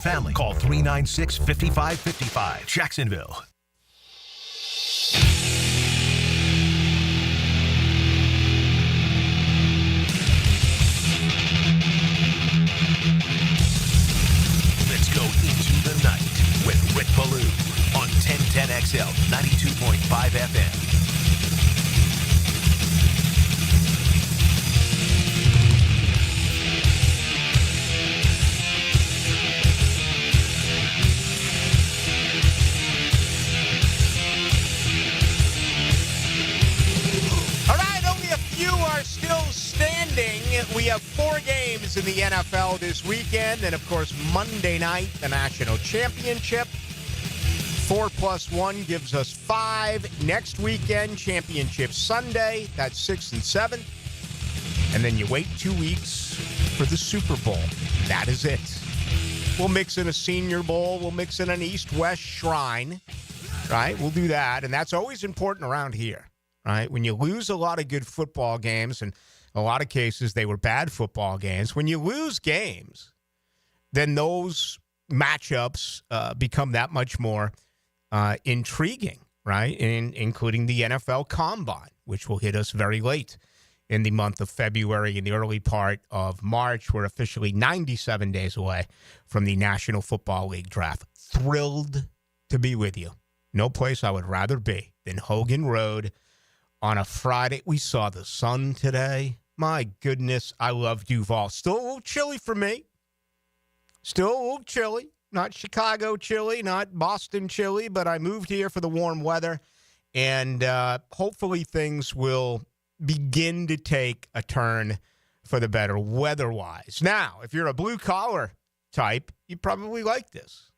Family. Call 396-5555. Jacksonville. Let's go into the night with Rick Ballou on 1010XL 92.5 FM. We have 4 games in the NFL this weekend, and of course Monday night, the national championship. 4+1 gives us 5. Next weekend, championship Sunday, that's 6 and 7. And then you wait 2 weeks for the Super Bowl. That is it. We'll mix in a Senior Bowl. We'll mix in an East-West Shrine, right? We'll do that, and that's always important around here, right? When you lose a lot of good football games, and a lot of cases, they were bad football games. When you lose games, then those matchups become that much more intriguing, right? Including the NFL Combine, which will hit us very late in the month of February and the early part of March. We're officially 97 days away from the National Football League draft. Thrilled to be with you. No place I would rather be than Hogan Road on a Friday. We saw the sun today. My goodness, I love Duval. Still a little chilly for me. Still a little chilly. Not Chicago chilly, not Boston chilly, but I moved here for the warm weather, and hopefully things will begin to take a turn for the better weather-wise. Now, if you're a blue-collar type, you probably like this.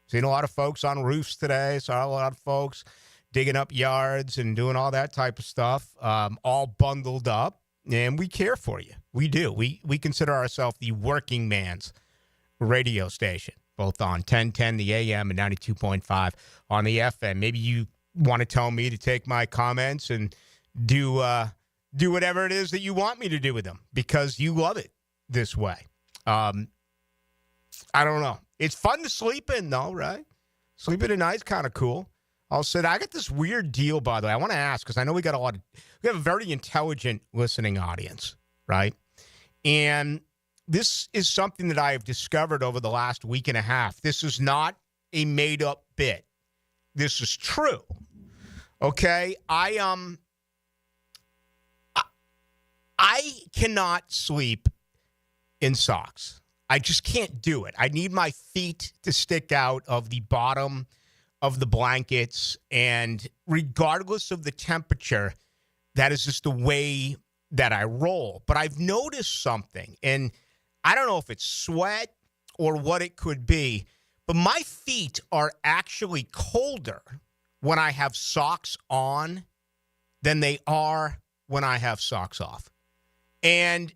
Seen a lot of folks on roofs today. Saw a lot of folks digging up yards and doing all that type of stuff, all bundled up. And we care for you. We do. We consider ourselves the working man's radio station, both on 1010, the AM, and 92.5 on the FM. Maybe you want to tell me to take my comments and do whatever it is that you want me to do with them because you love it this way. I don't know. It's fun to sleep in, though, right? Sleeping at night's kind of cool. I got this weird deal, by the way. I want to ask, because I know we have a very intelligent listening audience, right? And this is something that I have discovered over the last week and a half. This is not a made-up bit. This is true. Okay? I cannot sleep in socks. I just can't do it. I need my feet to stick out of the bottom of the blankets, and regardless of the temperature, that is just the way that I roll. But I've noticed something, and I don't know if it's sweat or what it could be, but my feet are actually colder when I have socks on than they are when I have socks off. And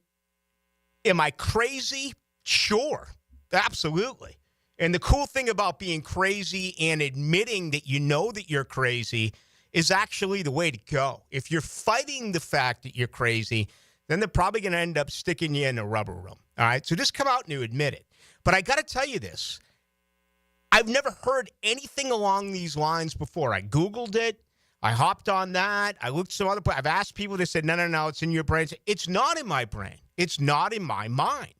am I crazy? Sure, absolutely. And the cool thing about being crazy and admitting that you know that you're crazy is actually the way to go. If you're fighting the fact that you're crazy, then they're probably going to end up sticking you in a rubber room. All right? So just come out and you admit it. But I got to tell you this. I've never heard anything along these lines before. I Googled it. I hopped on that. I looked some other places. I've asked people. They said, no, it's in your brain. It's not in my brain. It's not in my mind.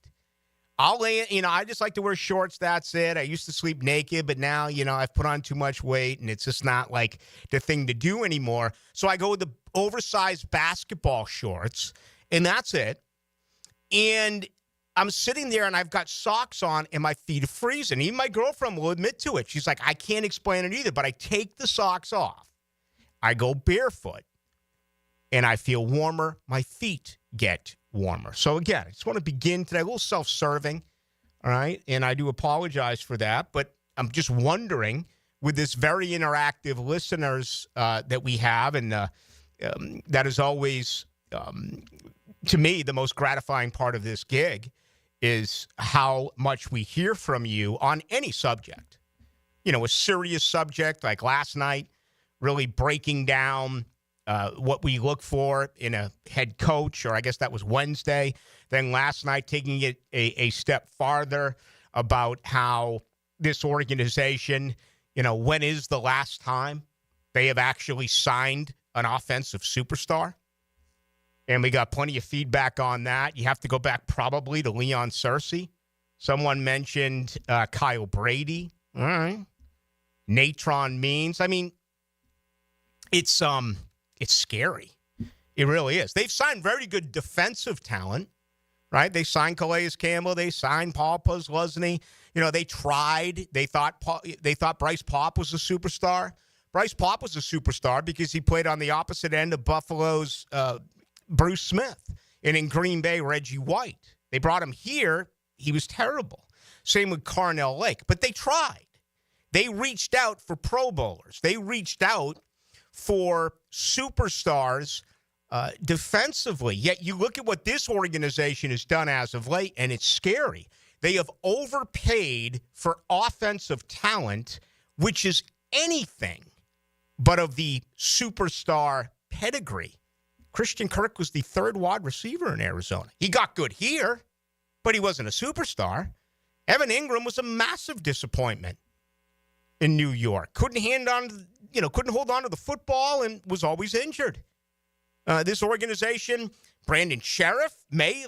I'll lay it, I just like to wear shorts. That's it. I used to sleep naked, but now, I've put on too much weight and it's just not like the thing to do anymore. So I go with the oversized basketball shorts and that's it. And I'm sitting there and I've got socks on and my feet are freezing. Even my girlfriend will admit to it. She's like, I can't explain it either, but I take the socks off. I go barefoot and I feel warmer. My feet get warmer. So again, I just want to begin today a little self-serving, all right? And I do apologize for that, but I'm just wondering, with this very interactive listeners that we have, and that is always, to me, the most gratifying part of this gig, is how much we hear from you on any subject. A serious subject like last night, really breaking down what we look for in a head coach, or I guess that was Wednesday. Then last night, taking it a step farther, about how this organization, when is the last time they have actually signed an offensive superstar? And we got plenty of feedback on that. You have to go back probably to Leon Searcy. Someone mentioned Kyle Brady. All right. Natron Means. I mean, it's scary. It really is. They've signed very good defensive talent, right? They signed Calais Campbell. They signed Paul Posluszny. They tried. They thought Bryce Paup was a superstar. Bryce Paup was a superstar because he played on the opposite end of Buffalo's Bruce Smith, and in Green Bay, Reggie White. They brought him here. He was terrible. Same with Carnell Lake. But they tried. They reached out for Pro Bowlers. They reached out for superstars defensively. Yet you look at what this organization has done as of late, and it's scary. They have overpaid for offensive talent, which is anything but of the superstar pedigree. Christian Kirk was the third wide receiver in Arizona. He got good here, but he wasn't a superstar. Evan Ingram was a massive disappointment in New York. Couldn't hold on to the football and was always injured. This organization, Brandon Sheriff, he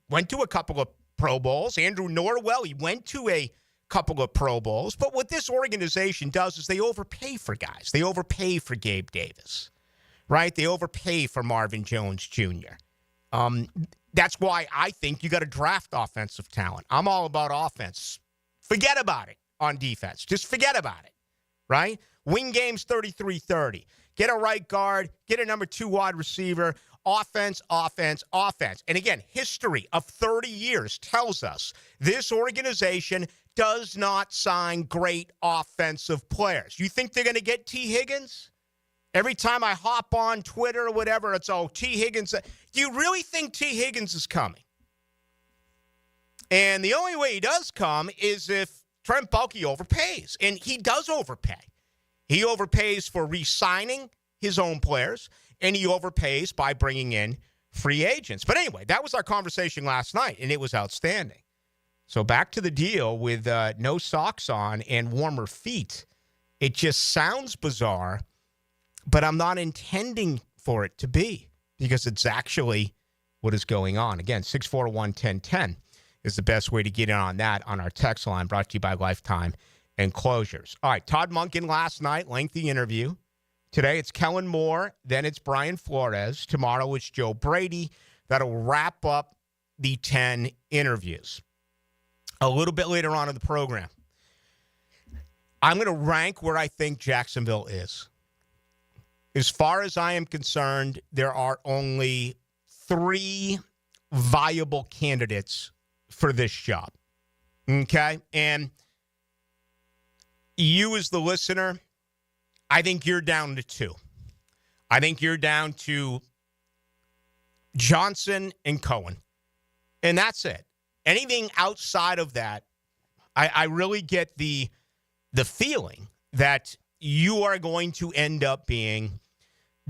went to a couple of Pro Bowls. Andrew Norwell, he went to a couple of Pro Bowls. But what this organization does is they overpay for guys. They overpay for Gabe Davis, right? They overpay for Marvin Jones Jr. That's why I think you got to draft offensive talent. I'm all about offense. Forget about it on defense. Just forget about it, right? Win games 33-30. Get a right guard. Get a number 2 wide receiver. Offense, offense, offense. And again, history of 30 years tells us this organization does not sign great offensive players. You think they're going to get T. Higgins? Every time I hop on Twitter or whatever, it's, T. Higgins. Do you really think T. Higgins is coming? And the only way he does come is if Trent Baalke overpays. And he does overpay. He overpays for re-signing his own players, and he overpays by bringing in free agents. But anyway, that was our conversation last night, and it was outstanding. So back to the deal with no socks on and warmer feet. It just sounds bizarre, but I'm not intending for it to be because it's actually what is going on. Again, 641-1010 is the best way to get in on that on our text line, brought to you by Lifetime Enclosures. All right, Todd Monken last night, lengthy interview. Today it's Kellen Moore, then it's Brian Flores. Tomorrow it's Joe Brady. That'll wrap up the 10 interviews. A little bit later on in the program, I'm going to rank where I think Jacksonville is. As far as I am concerned, there are only 3 viable candidates for this job. Okay? And you as the listener, I think you're down to 2. I think you're down to Johnson and Cohen. And that's it. Anything outside of that, I really get the feeling that you are going to end up being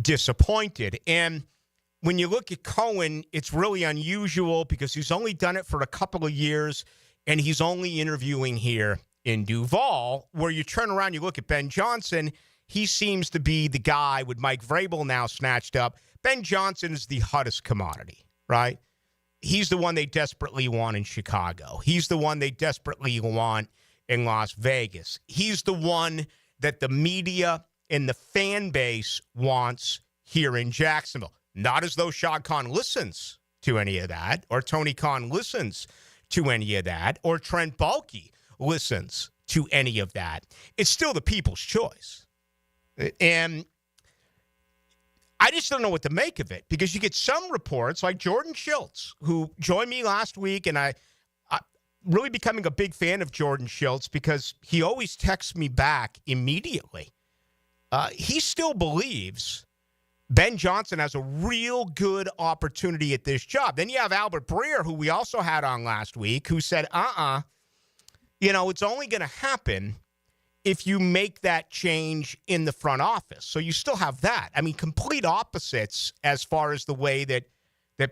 disappointed. And when you look at Cohen, it's really unusual because he's only done it for a couple of years, and he's only interviewing here in Duval, where you turn around, you look at Ben Johnson, he seems to be the guy with Mike Vrabel now snatched up. Ben Johnson is the hottest commodity, right? He's the one they desperately want in Chicago. He's the one they desperately want in Las Vegas. He's the one that the media and the fan base wants here in Jacksonville. Not as though Shad Khan listens to any of that, or Tony Khan listens to any of that, or Trent Baalke listens to any of that. It's still the people's choice. And I just don't know what to make of it, because you get some reports like Jordan Schultz, who joined me last week, and I really becoming a big fan of Jordan Schultz because he always texts me back immediately. He still believes Ben Johnson has a real good opportunity at this job. Then you have Albert Breer, who we also had on last week, who said, it's only going to happen if you make that change in the front office. So you still have that. I mean, complete opposites as far as the way that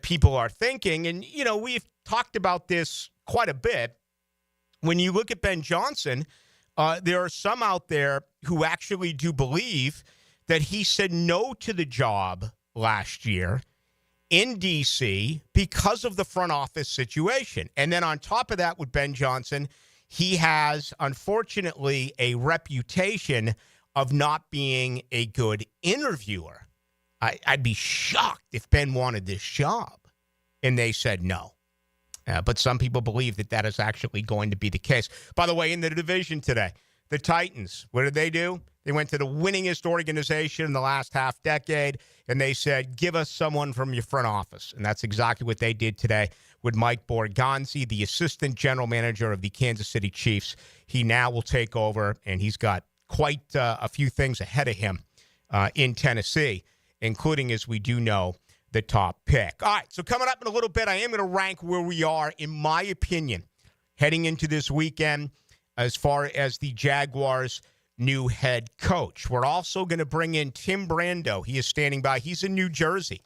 people are thinking. And, we've talked about this quite a bit. when you look at Ben Johnson, there are some out there who actually do believe that he said no to the job last year in D.C. because of the front office situation. And then on top of that, with Ben Johnson, he has, unfortunately, a reputation of not being a good interviewer. I'd be shocked if Ben wanted this job and they said no. But some people believe that that is actually going to be the case. By the way, in the division today, the Titans, what did they do? They went to the winningest organization in the last half decade, and they said, give us someone from your front office. And that's exactly what they did today with Mike Borgonzi, the assistant general manager of the Kansas City Chiefs. He now will take over, and he's got quite a few things ahead of him in Tennessee, including, as we do know, the top pick. All right, so coming up in a little bit, I am going to rank where we are, in my opinion, heading into this weekend as far as the Jaguars' new head coach. We're also going to bring in Tim Brando. He is standing by. He's in New Jersey.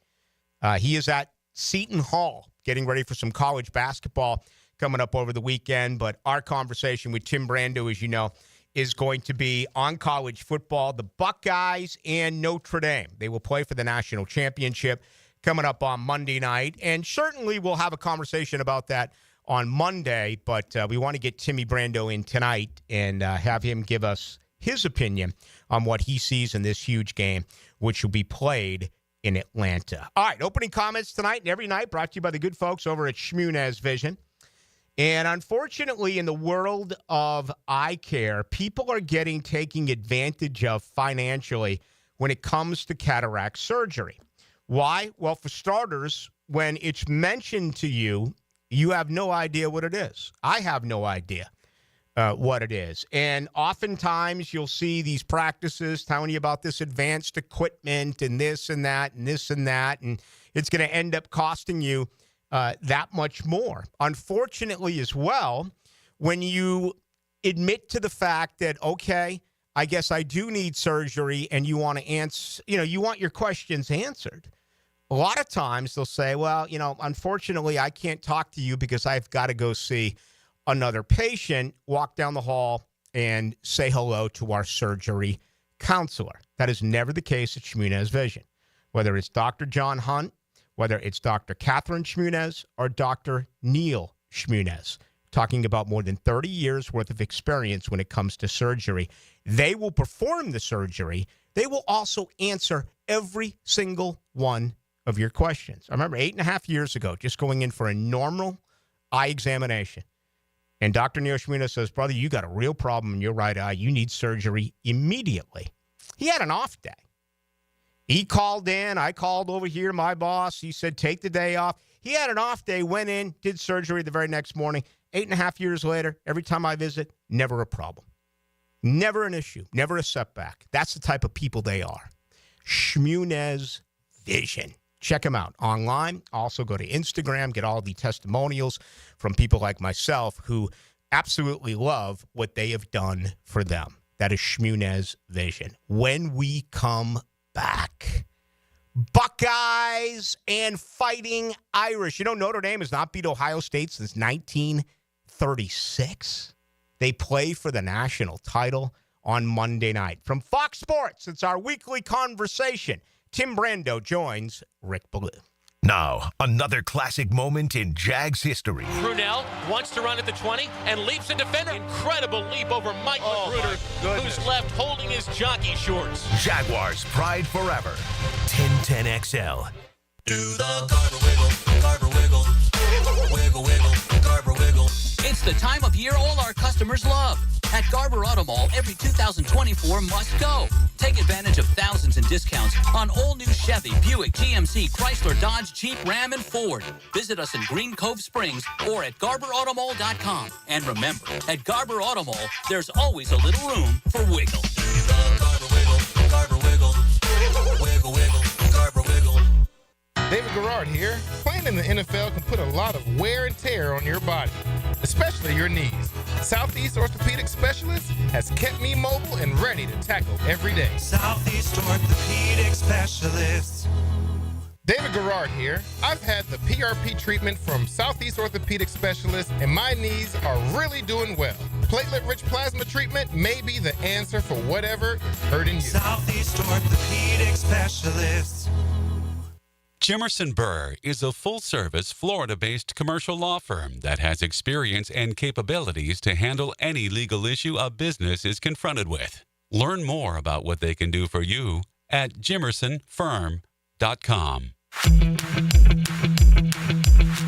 He is at Seton Hall getting ready for some college basketball coming up over the weekend. But our conversation with Tim Brando, as you know, is going to be on college football, the Buckeyes and Notre Dame. They will play for the national championship coming up on Monday night. And certainly we'll have a conversation about that on Monday. But we want to get Timmy Brando in tonight and have him give us his opinion on what he sees in this huge game, which will be played in Atlanta. All right, opening comments tonight and every night brought to you by the good folks over at Shmunez Vision. And unfortunately, in the world of eye care, people are taking advantage of financially when it comes to cataract surgery. Why? Well, for starters, when it's mentioned to you, you have no idea what it is. I have no idea what it is. And oftentimes you'll see these practices telling you about this advanced equipment and this and that and this and that, and it's going to end up costing you that much more. Unfortunately, as well, when you admit to the fact that, okay, I guess I do need surgery, and you want to answer, you want your questions answered. A lot of times they'll say, well, unfortunately, I can't talk to you because I've got to go see another patient, walk down the hall, and say hello to our surgery counselor. That is never the case at Shmunez Vision. Whether it's Dr. John Hunt, whether it's Dr. Catherine Shmunez, or Dr. Neil Shmunez, talking about more than 30 years worth of experience when it comes to surgery. They will perform the surgery. They will also answer every single one of your questions. I remember 8.5 years ago, just going in for a normal eye examination. And Dr. Neil Shmunez says, brother, you got a real problem in your right eye. You need surgery immediately. He had an off day. He called in. I called over here to my boss. He said, take the day off. He had an off day, went in, did surgery the very next morning. 8.5 years later, every time I visit, never a problem. Never an issue. Never a setback. That's the type of people they are. Shmunez Vision. Check them out online. Also go to Instagram, get all the testimonials from people like myself who absolutely love what they have done for them. That is Shmunez Vision. When we come back, Buckeyes and Fighting Irish. Notre Dame has not beat Ohio State since 1936. They play for the national title on Monday night. From Fox Sports, it's our weekly conversation. Tim Brando joins Rick Ballou. Now, another classic moment in Jags history. Brunell wants to run at the 20 and leaps a defender. Incredible leap over Mike Magruder, who's left holding his jockey shorts. Jaguars pride forever. 1010XL. Do the Garber wiggle, Garber wiggle, wiggle, wiggle, Garber wiggle. It's the time of year all our customers love. At Garber Auto Mall, every 2024 must go. Take advantage of thousands in discounts on all new Chevy, Buick, GMC, Chrysler, Dodge, Jeep, Ram, and Ford. Visit us in Green Cove Springs or at GarberAutomall.com. And remember, at Garber Auto Mall, there's always a little room for wiggle. Do the Garber wiggle, Garber wiggle, wiggle, wiggle, Garber wiggle. David Garrard here. Playing in the NFL can put a lot of wear and tear on your body, especially your knees. Southeast Orthopedic Specialist has kept me mobile and ready to tackle every day. Southeast Orthopedic Specialists. David Garrard here. I've had the PRP treatment from Southeast Orthopedic Specialists, and my knees are really doing well. Platelet-rich plasma treatment may be the answer for whatever is hurting you. Southeast Orthopedic Specialists. Jimerson Burr is a full-service, Florida-based commercial law firm that has experience and capabilities to handle any legal issue a business is confronted with. Learn more about what they can do for you at jimersonfirm.com.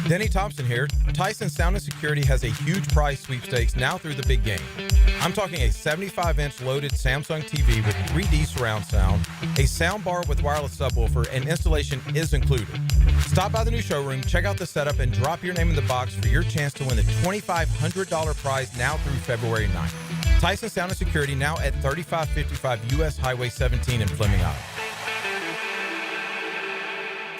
Denny Thompson here. Tyson Sound and Security has a huge prize sweepstakes now through the big game. I'm talking a 75-inch loaded Samsung TV with 3D surround sound, a sound bar with wireless subwoofer, and installation is included. Stop by the new showroom, check out the setup, and drop your name in the box for your chance to win the $2,500 prize now through February 9th. Tyson Sound and Security now at 3555 U.S. Highway 17 in Fleming, Iowa.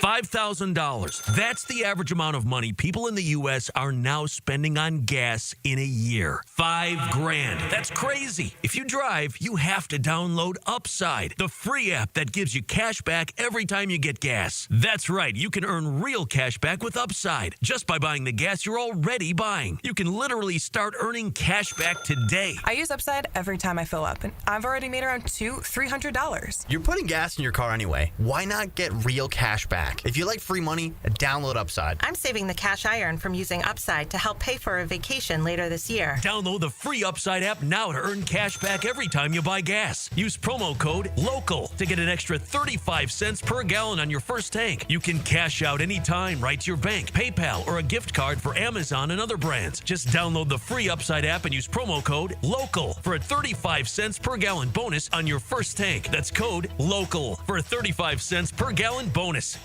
$5,000. That's the average amount of money people in the U.S. are now spending on gas in a year. $5,000. That's crazy. If you drive, you have to download Upside, the free app that gives you cash back every time you get gas. That's right. You can earn real cash back with Upside just by buying the gas you're already buying. You can literally start earning cash back today. I use Upside every time I fill up, and I've already made around $200-$300. You're putting gas in your car anyway. Why not get real cash back? If you like free money, download Upside. I'm saving the cash I earn from using Upside to help pay for a vacation later this year. Download the free Upside app now to earn cash back every time you buy gas. Use promo code LOCAL to get an extra 35 cents per gallon on your first tank. You can cash out anytime right to your bank, PayPal, or a gift card for Amazon and other brands. Just download the free Upside app and use promo code LOCAL for a 35 cents per gallon bonus on your first tank. That's code LOCAL for a 35 cents per gallon bonus.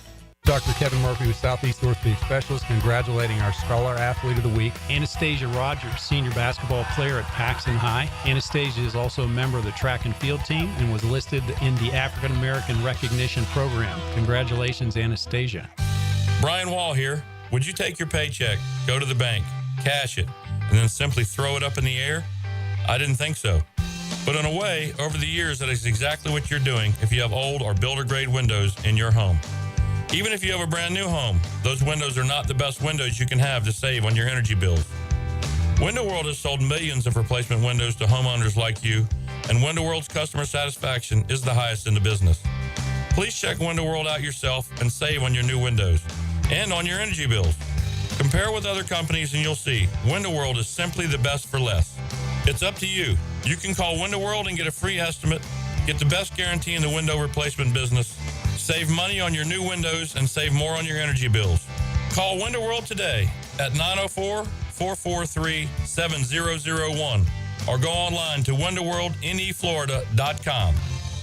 Dr. Kevin Murphy with Southeast Orthopedic Specialists congratulating our Scholar Athlete of the Week, Anastasia Rogers, senior basketball player at Paxton High. Anastasia is also a member of the track and field team and was listed in the African American Recognition Program. Congratulations, Anastasia. Brian Wall here. Would you take your paycheck, go to the bank, cash it, and then simply throw it up in the air? I didn't think so. But in a way, over the years, that is exactly what you're doing if you have old or builder-grade windows in your home. Even if you have a brand new home, those windows are not the best windows you can have to save on your energy bills. Window World has sold millions of replacement windows to homeowners like you, and Window World's customer satisfaction is the highest in the business. Please check Window World out yourself and save on your new windows and on your energy bills. Compare with other companies and you'll see Window World is simply the best for less. It's up to you. You can call Window World and get a free estimate, get the best guarantee in the window replacement business, save money on your new windows, and save more on your energy bills. Call Window World today at 904-443-7001 or go online to windowworldneflorida.com.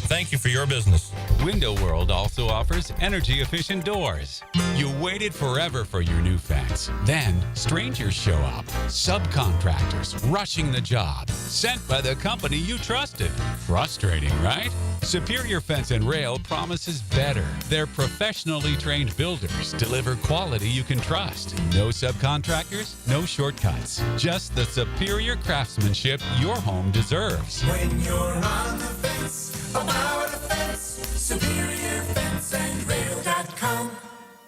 Thank you for your business. Window World also offers energy-efficient doors. You waited forever for your new fence. Then, strangers show up. Subcontractors rushing the job. Sent by the company you trusted. Frustrating, right? Superior Fence and Rail promises better. Their professionally trained builders deliver quality you can trust. No subcontractors, no shortcuts. Just the superior craftsmanship your home deserves. When you're on the fence, about the fence, superiorfenceandrail.com.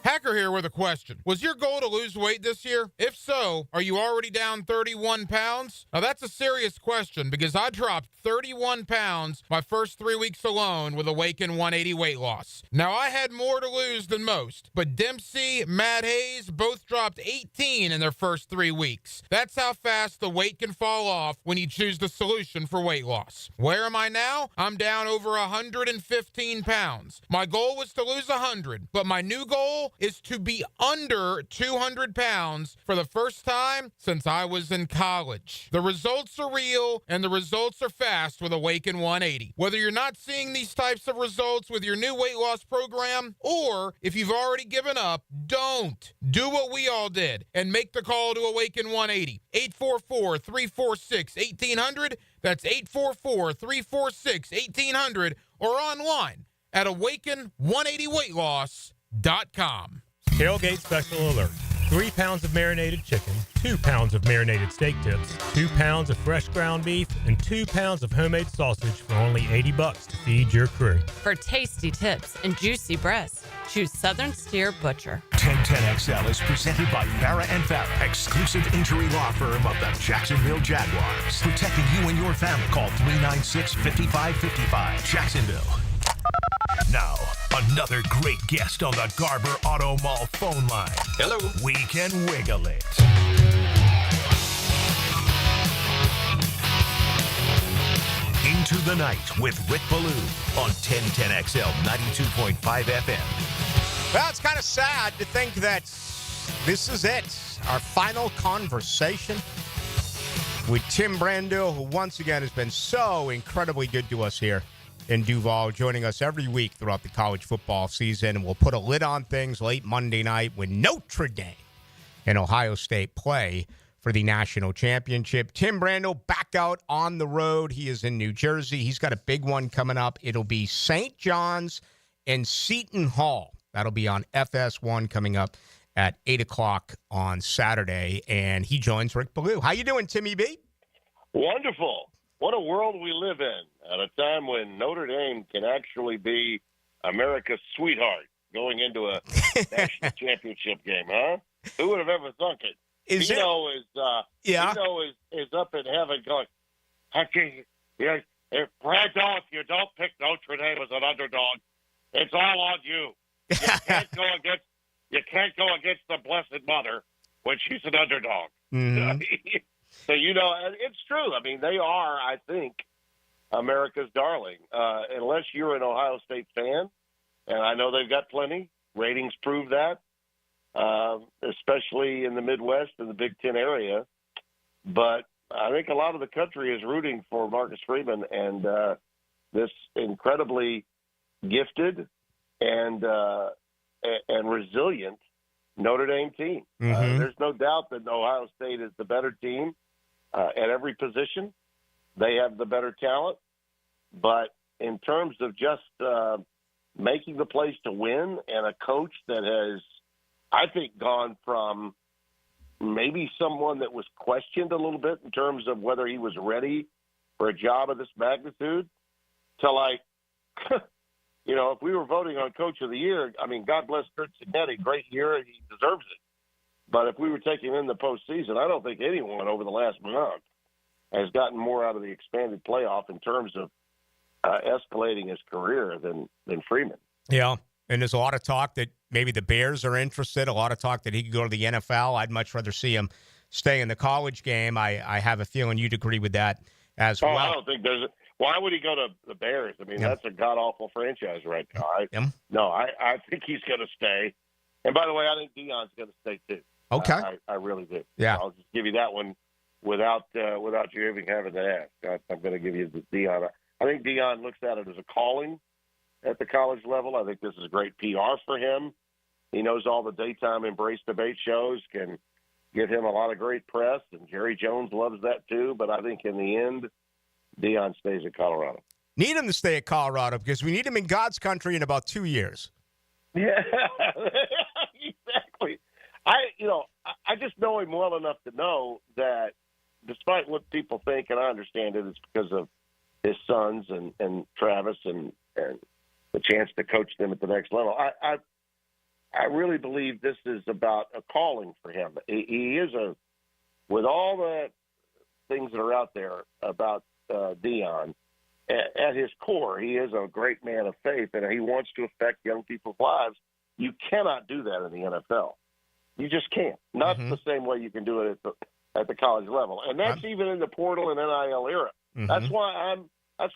Hacker here with a question. Was your goal to lose weight this year? If so, are you already down 31 pounds? Now that's a serious question because I dropped 31 pounds my first 3 weeks alone with Awaken 180 weight loss. Now I had more to lose than most, but Dempsey, Matt Hayes both dropped 18 in their first 3 weeks. That's how fast the weight can fall off when you choose the solution for weight loss. Where am I now? I'm down over 115 pounds. My goal was to lose 100, but my new goal is to be under 200 pounds for the first time since I was in college. The results are real and the results are fast with Awaken 180. Whether you're not seeing these types of results with your new weight loss program or if you've already given up, don't. Do what we all did and make the call to Awaken 180. 844-346-1800. That's 844-346-1800 or online at awaken180weightloss.com. Tailgate special alert. 3 pounds of marinated chicken, 2 pounds of marinated steak tips, 2 pounds of fresh ground beef, and 2 pounds of homemade sausage for only $80 to feed your crew. For tasty tips and juicy breasts, Choose Southern Steer Butcher. 1010XL is presented by Farah and Farah, exclusive injury law firm of the Jacksonville Jaguars. Protecting you and your family. Call 396-5555. Jacksonville. Now, another great guest on the Garber Auto Mall phone line. Hello. We can wiggle it. Into the Night with Rick Ballou on 1010XL 92.5 FM. Well, it's kind of sad to think that this is it. Our final conversation with Tim Brandil, who once again has been so incredibly good to us here in Duval, joining us every week throughout the college football season. And we'll put a lid on things late Monday night when Notre Dame and Ohio State play for the national championship. Tim Brandil back out on the road. He is in New Jersey. He's got a big one coming up. It'll be St. John's and Seton Hall. That'll be on FS1 coming up at 8 o'clock on Saturday. And he joins Rick Ballou. How you doing, Timmy B? Wonderful. What a world we live in at a time when Notre Dame can actually be America's sweetheart going into a national championship game, huh? Who would have ever thunk it? Dino is up in heaven going, Brad, you don't pick Notre Dame as an underdog. It's all on you. You can't go against the Blessed Mother when she's an underdog. Mm-hmm. So, and it's true. I mean, they are, I think, America's darling. Unless you're an Ohio State fan, and I know they've got plenty. Ratings prove that, especially in the Midwest and the Big Ten area. But I think a lot of the country is rooting for Marcus Freeman and this incredibly gifted and resilient Notre Dame team. Mm-hmm. There's no doubt that Ohio State is the better team at every position. They have the better talent. But in terms of just making the place to win and a coach that has, I think, gone from maybe someone that was questioned a little bit in terms of whether he was ready for a job of this magnitude to like, if we were voting on Coach of the Year, I mean, God bless Kurt Cignetti, great year, he deserves it. But if we were taking him in the postseason, I don't think anyone over the last month has gotten more out of the expanded playoff in terms of escalating his career than Freeman. Yeah, and there's a lot of talk that maybe the Bears are interested, a lot of talk that he could go to the NFL. I'd much rather see him stay in the college game. I have a feeling you'd agree with that as well. I don't think there's – why would he go to the Bears? I mean, that's a god-awful franchise right now. I think he's going to stay. And by the way, I think Deion's going to stay too. Okay. I really do. Yeah. I'll just give you that one without you even having to ask. I'm going to give you the Deion. I think Deion looks at it as a calling at the college level. I think this is great PR for him. He knows all the daytime embrace debate shows can get him a lot of great press, and Jerry Jones loves that too. But I think in the end, Deion stays at Colorado. Need him to stay at Colorado because we need him in God's country in about 2 years. Yeah, exactly. I just know him well enough to know that despite what people think, and I understand it's because of his sons and Travis and the chance to coach them at the next level. I really believe this is about a calling for him. He is with all the things that are out there about Deion, at his core, he is a great man of faith, and he wants to affect young people's lives. You cannot do that in the NFL. You just can't. Not the same way you can do it at the college level, and that's even in the portal and NIL era. Mm-hmm. That's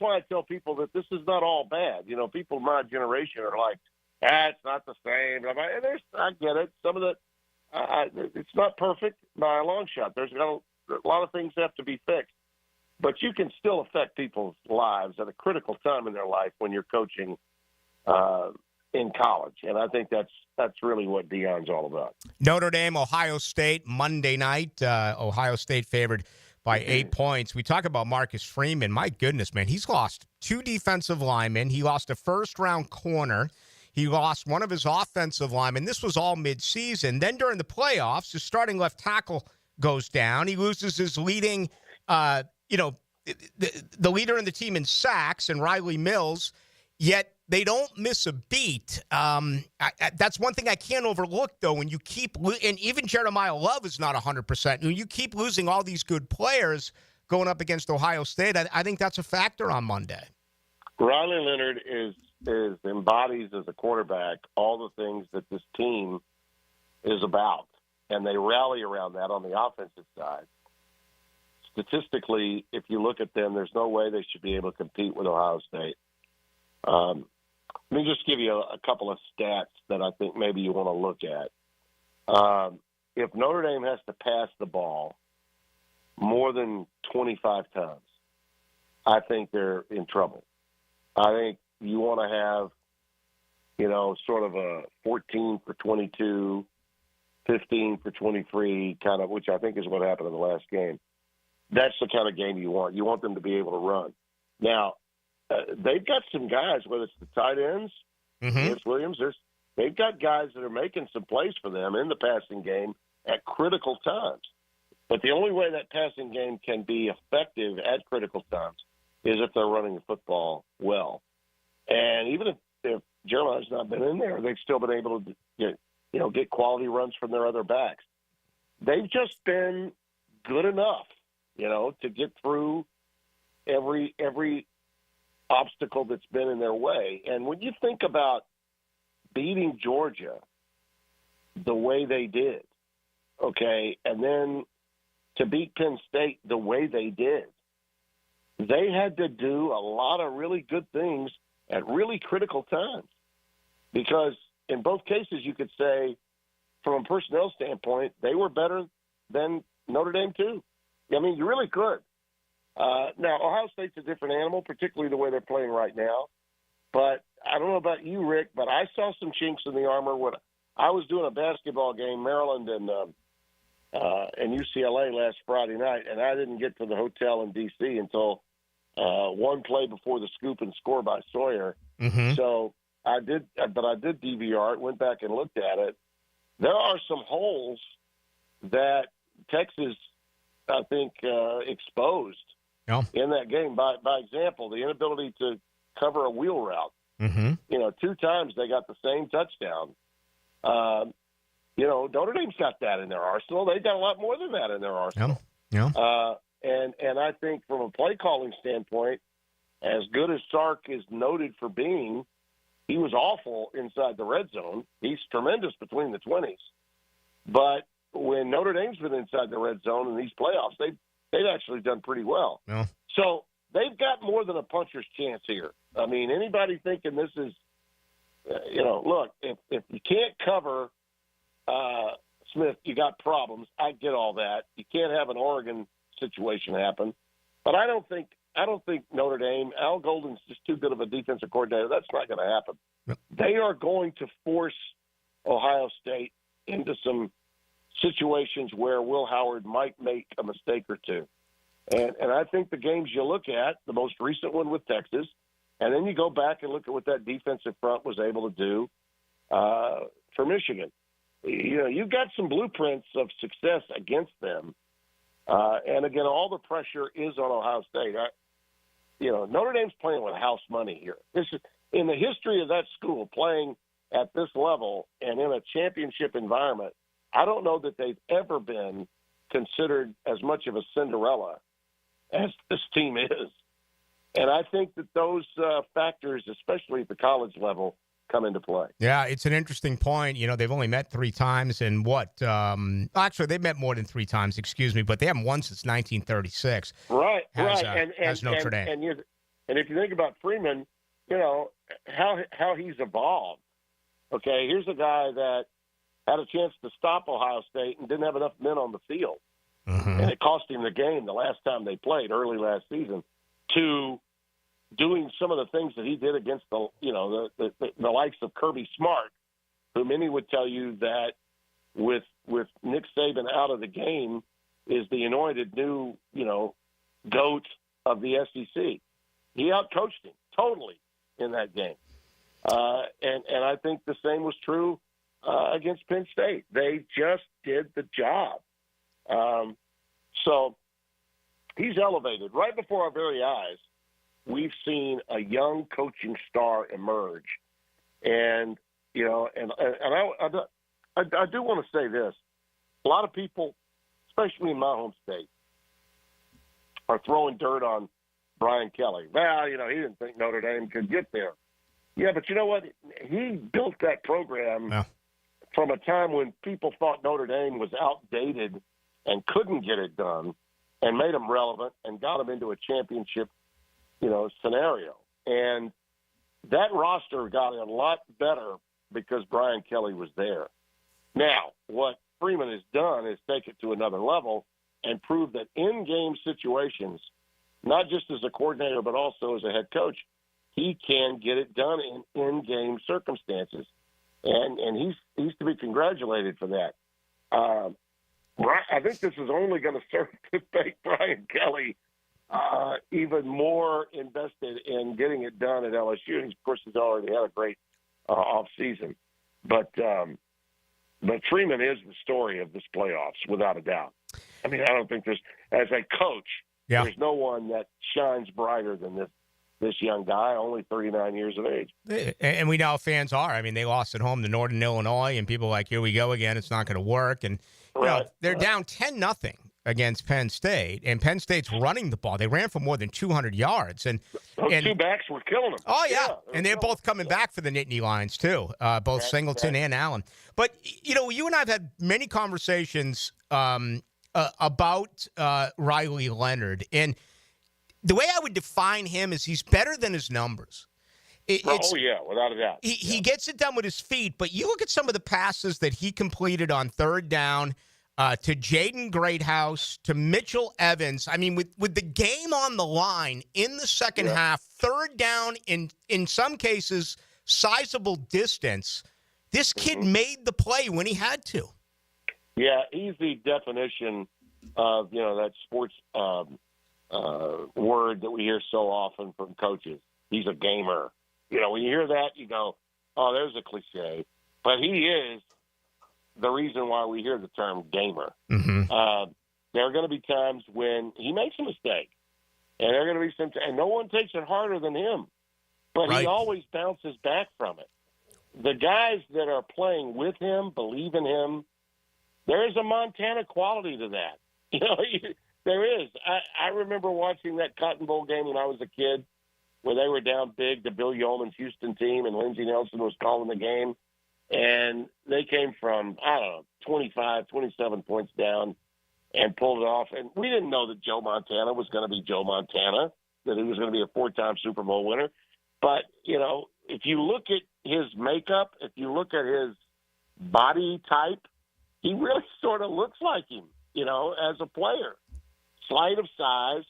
why I tell people that this is not all bad. People my generation are like, it's not the same. And I get it. Some of it's not perfect by a long shot. There's a lot of things have to be fixed. But you can still affect people's lives at a critical time in their life when you're coaching in college. And I think that's really what Deion's all about. Notre Dame, Ohio State, Monday night. Ohio State favored by 8 points. We talk about Marcus Freeman. My goodness, man, he's lost 2 defensive linemen. He lost a first-round corner. He lost one of his offensive linemen. This was all midseason. Then during the playoffs, his starting left tackle goes down. He loses his leading the leader in the team in sacks and Riley Mills, yet They don't miss a beat. That's one thing I can't overlook, though. When you keep and even Jeremiah Love is not 100%. When you keep losing all these good players going up against Ohio State, I think that's a factor on Monday. Riley Leonard embodies as a quarterback all the things that this team is about, and they rally around that on the offensive side. Statistically, if you look at them, there's no way they should be able to compete with Ohio State. Let me just give you a couple of stats that I think maybe you want to look at. If Notre Dame has to pass the ball more than 25 times, I think they're in trouble. I think you want to have, sort of a 14 for 22, 15 for 23 kind of, which I think is what happened in the last game. That's the kind of game you want. You want them to be able to run. Now, they've got some guys, whether it's the tight ends, Vince Williams, they've got guys that are making some plays for them in the passing game at critical times. But the only way that passing game can be effective at critical times is if they're running the football well. And even if Jeremiah's not been in there, they've still been able to get quality runs from their other backs. They've just been good enough, to get through every obstacle that's been in their way. And when you think about beating Georgia the way they did, okay, and then to beat Penn State the way they did, they had to do a lot of really good things at really critical times. Because in both cases, you could say, from a personnel standpoint, they were better than Notre Dame, too. I mean, you really could. Now, Ohio State's a different animal, particularly the way they're playing right now. But I don't know about you, Rick, but I saw some chinks in the armor when I was doing a basketball game, Maryland and UCLA last Friday night, and I didn't get to the hotel in D.C. until one play before the scoop and score by Sawyer. So I did DVR it, went back and looked at it. There are some holes that Texas, I think, exposed in that game. By example, the inability to cover a wheel route. 2 times they got the same touchdown. Notre Dame's got that in their arsenal. They've got a lot more than that in their arsenal. And I think from a play calling standpoint, as good as Sark is noted for being, he was awful inside the red zone. He's tremendous between the 20s. But when Notre Dame's been inside the red zone in these playoffs, they've actually done pretty well. So they've got more than a puncher's chance here. I mean, anybody thinking this is, look, if you can't cover Smith, you got problems. I get all that. You can't have an Oregon situation happen. But I don't think Notre Dame, Al Golden's just too good of a defensive coordinator. That's not going to happen. They are going to force Ohio State into some situations where Will Howard might make a mistake or two. And I think the games you look at, the most recent one with Texas, and then you go back and look at what that defensive front was able to do for Michigan. You've got some blueprints of success against them. And again, all the pressure is on Ohio State. Notre Dame's playing with house money here. This is in the history of that school playing at this level and in a championship environment. I don't know that they've ever been considered as much of a Cinderella as this team is. And I think that those factors, especially at the college level, come into play. Yeah, it's an interesting point. They've only met 3 times in actually, they've met more than 3 times, excuse me, but they haven't won since 1936. Right. As Notre Dame. And if you think about Freeman, how he's evolved. Okay, here's a guy that had a chance to stop Ohio State and didn't have enough men on the field. And it cost him the game the last time they played early last season, to doing some of the things that he did against the likes of Kirby Smart, who many would tell you that with Nick Saban out of the game is the anointed new, GOAT of the SEC. He outcoached him totally in that game. And I think the same was true against Penn State. They just did the job. So he's elevated right before our very eyes. we've seen a young coaching star emerge. And, you know, and I do want to say this. A lot of people, especially in my home state, are throwing dirt on Brian Kelly. Well, you know, he didn't think Notre Dame could get there. Yeah, but you know what? He built that program from a time when people thought Notre Dame was outdated and couldn't get it done, and made them relevant and got them into a championship, you know, scenario. And that roster got a lot better because Brian Kelly was there. Now, what Freeman has done is take it to another level and prove that in-game situations, not just as a coordinator but also as a head coach, he can get it done in in-game circumstances. And he's to be congratulated for that. I think this is only going to serve to make Brian Kelly even more invested in getting it done at LSU. And of course, he's already had a great off season. But Freeman is the story of this playoffs, without a doubt. I mean, I don't think there's, as a coach, there's no one that shines brighter than this young guy, only 39 years of age. And we know how fans are. I mean, they lost at home to Northern Illinois, and people are like, here we go again. It's not going to work. And you know, they're down 10-0 against Penn State, and Penn State's running the ball. They ran for more than 200 yards. And those two backs were killing them. Oh, yeah. And they're both coming back for the Nittany Lions, too, both Singleton and Allen. But, you know, you and I have had many conversations about Riley Leonard. And the way I would define him is he's better than his numbers. Without a doubt. He gets it done with his feet, but you look at some of the passes that he completed on third down to Jaden Greathouse, to Mitchell Evans. I mean, with the game on the line in the second half, third down, in some cases, sizable distance, this kid made the play when he had to. Yeah, he's the definition of, you know, that sports word that we hear so often from coaches. He's a gamer. You know, when you hear that, you go, oh, there's a cliche. But he is the reason why we hear the term gamer. There are going to be times when he makes a mistake. And there are going to be some and no one takes it harder than him. But he always bounces back from it. The guys that are playing with him, believe in him, there is a Montana quality to that. You know, there is. I remember watching that Cotton Bowl game when I was a kid, where they were down big to Bill Yeoman's Houston team, and Lindsey Nelson was calling the game. And they came from, 25, 27 points down and pulled it off. And we didn't know that Joe Montana was going to be Joe Montana, that he was going to be a four-time Super Bowl winner. But, you know, if you look at his makeup, if you look at his body type, he really sort of looks like him, you know, as a player. Slight of size,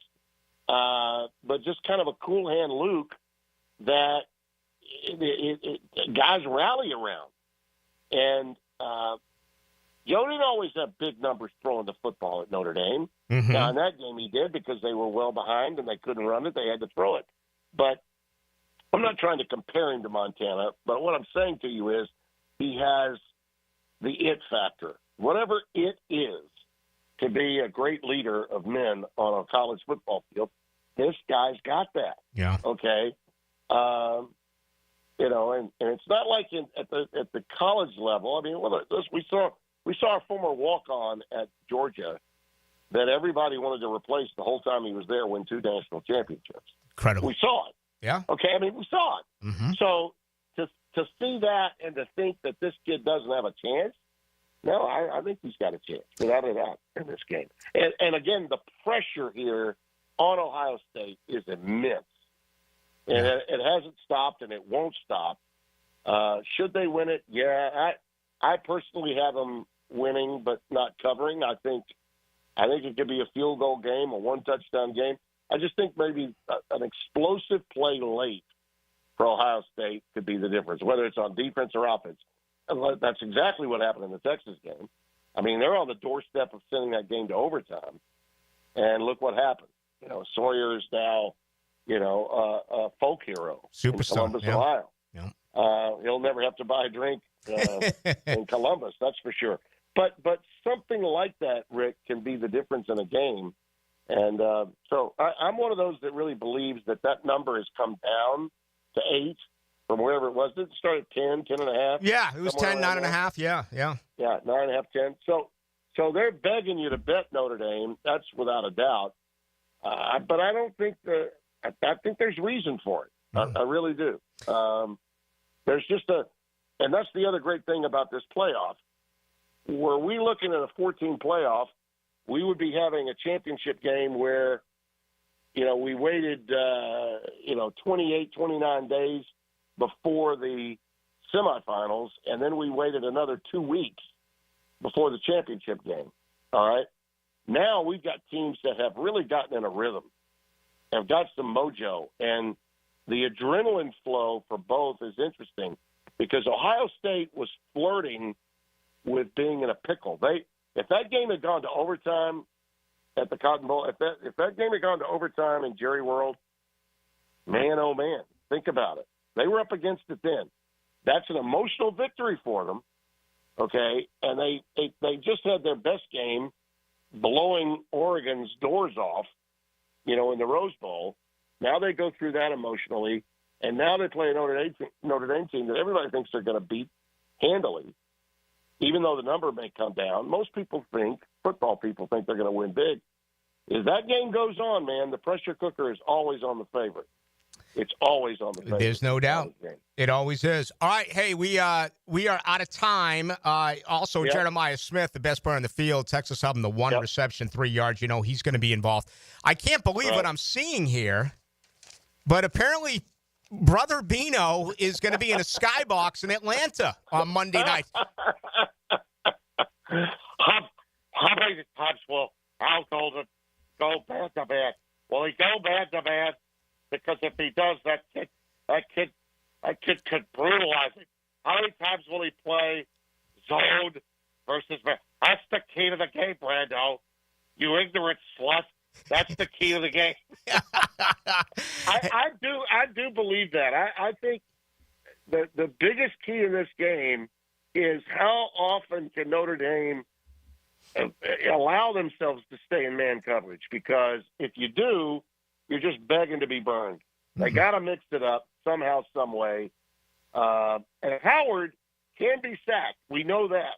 but just kind of a cool hand Luke that guys rally around. And Joe didn't always have big numbers throwing the football at Notre Dame. Now, in that game he did because they were well behind and they couldn't run it. They had to throw it. But I'm not trying to compare him to Montana, but what I'm saying to you is he has the it factor. Whatever it is to be a great leader of men on a college football field, this guy's got that. Yeah. Okay. You know, and it's not like at the college level. I mean, we saw a former walk-on at Georgia that everybody wanted to replace the whole time he was there, win 2 national championships. Incredible. We saw it. Yeah. Okay. I mean, we saw it. So to see that and to think that this kid doesn't have a chance, no, I think he's got a chance, without a doubt, in this game. And again, the pressure here on Ohio State is immense. And it hasn't stopped, and it won't stop. Should they win it? Yeah, I personally have them winning, but not covering. I think it could be a field goal game, a 1-touchdown game. I just think maybe an explosive play late for Ohio State could be the difference, whether it's on defense or offense. And that's exactly what happened in the Texas game. I mean, they're on the doorstep of sending that game to overtime, and look what happened. You know, Sawyer is now, you know, a folk hero in Columbus, Ohio. Yeah. He'll never have to buy a drink in Columbus, that's for sure. But something like that, Rick, can be the difference in a game. And so I'm one of those that really believes that number has come down to 8 from wherever it was. Did it start at 10, 10.5? Yeah, it was 10, 9.5. Yeah. Yeah, 9.5, 10. So they're begging you to bet Notre Dame. That's without a doubt. But I don't think I think there's reason for it. I really do. There's just and that's the other great thing about this playoff. Were we looking at a 14 playoff, we would be having a championship game where, we waited, 28, 29 days before the semifinals, and then we waited another 2 weeks before the championship game. All right. Now we've got teams that have really gotten in a rhythm, have got some mojo, and the adrenaline flow for both is interesting because Ohio State was flirting with being in a pickle. If that game had gone to overtime at the Cotton Bowl, if that game had gone to overtime in Jerry World, man, oh man, think about it. They were up against it then. That's an emotional victory for them, okay? And they just had their best game blowing Oregon's doors off, in the Rose Bowl. Now they go through that emotionally, and now they play a Notre Dame team that everybody thinks they're going to beat handily, even though the number may come down. Most people football people think they're going to win big. As that game goes on, man, the pressure cooker is always on the favorite. It's always on the favorite. There's no doubt. It always is. All right, hey, we are out of time. Also, Yep. Jeremiah Smith, the best player in the field, Texas Southern, the 1 reception, 3 yards. He's going to be involved. I can't believe what I'm seeing here, but apparently Brother Bino is going to be in a skybox in Atlanta on Monday night. Well, I'll go bad to bad. Will he go bad to bad? Because if he does, that kid could brutalize him. How many times will he play zone versus man? That's the key to the game, Brando. You ignorant slut. That's the key to the game. I do believe that. I think the biggest key in this game is how often can Notre Dame allow themselves to stay in man coverage, because if you do, you're just begging to be burned. They got to mix it up somehow, some way. And Howard can be sacked. We know that.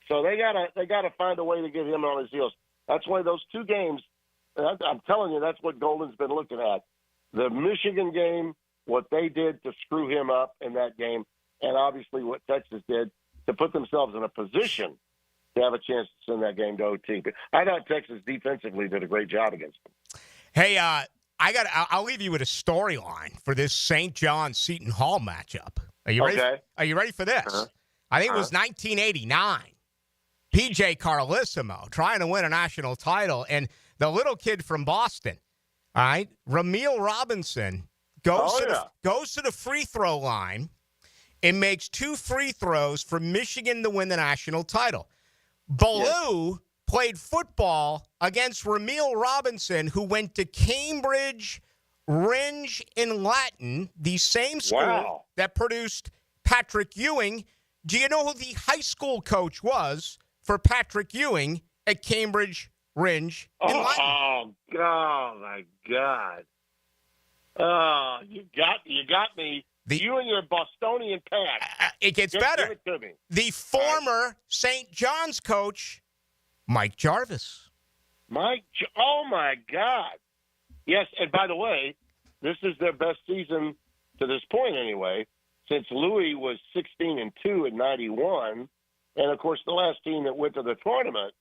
So they gotta find a way to get him on his heels. That's why those 2 games, I'm telling you, that's what Golden's been looking at. The Michigan game, what they did to screw him up in that game, and obviously what Texas did to put themselves in a position to have a chance to send that game to OT. But I thought Texas defensively did a great job against them. Hey, I'll leave you with a storyline for this St. John-Seton Hall matchup. Are you ready? Okay. Are you ready for this? I think it was 1989. P.J. Carlissimo trying to win a national title, and the little kid from Boston, all right, Ramil Robinson goes to the free throw line and makes 2 free throws for Michigan to win the national title. Ballou played football against Ramil Robinson, who went to Cambridge Rindge in Latin, the same school that produced Patrick Ewing. Do you know who the high school coach was for Patrick Ewing at Cambridge Rindge in Latin? Oh my God! Oh, you got me. You and your Bostonian pad. It gets better. Give it to me. The former St. John's coach, Mike Jarvis. Oh my God! Yes, and by the way, this is their best season to this point, anyway, since Louis was 16-2 in '91, and of course the last team that went to the tournament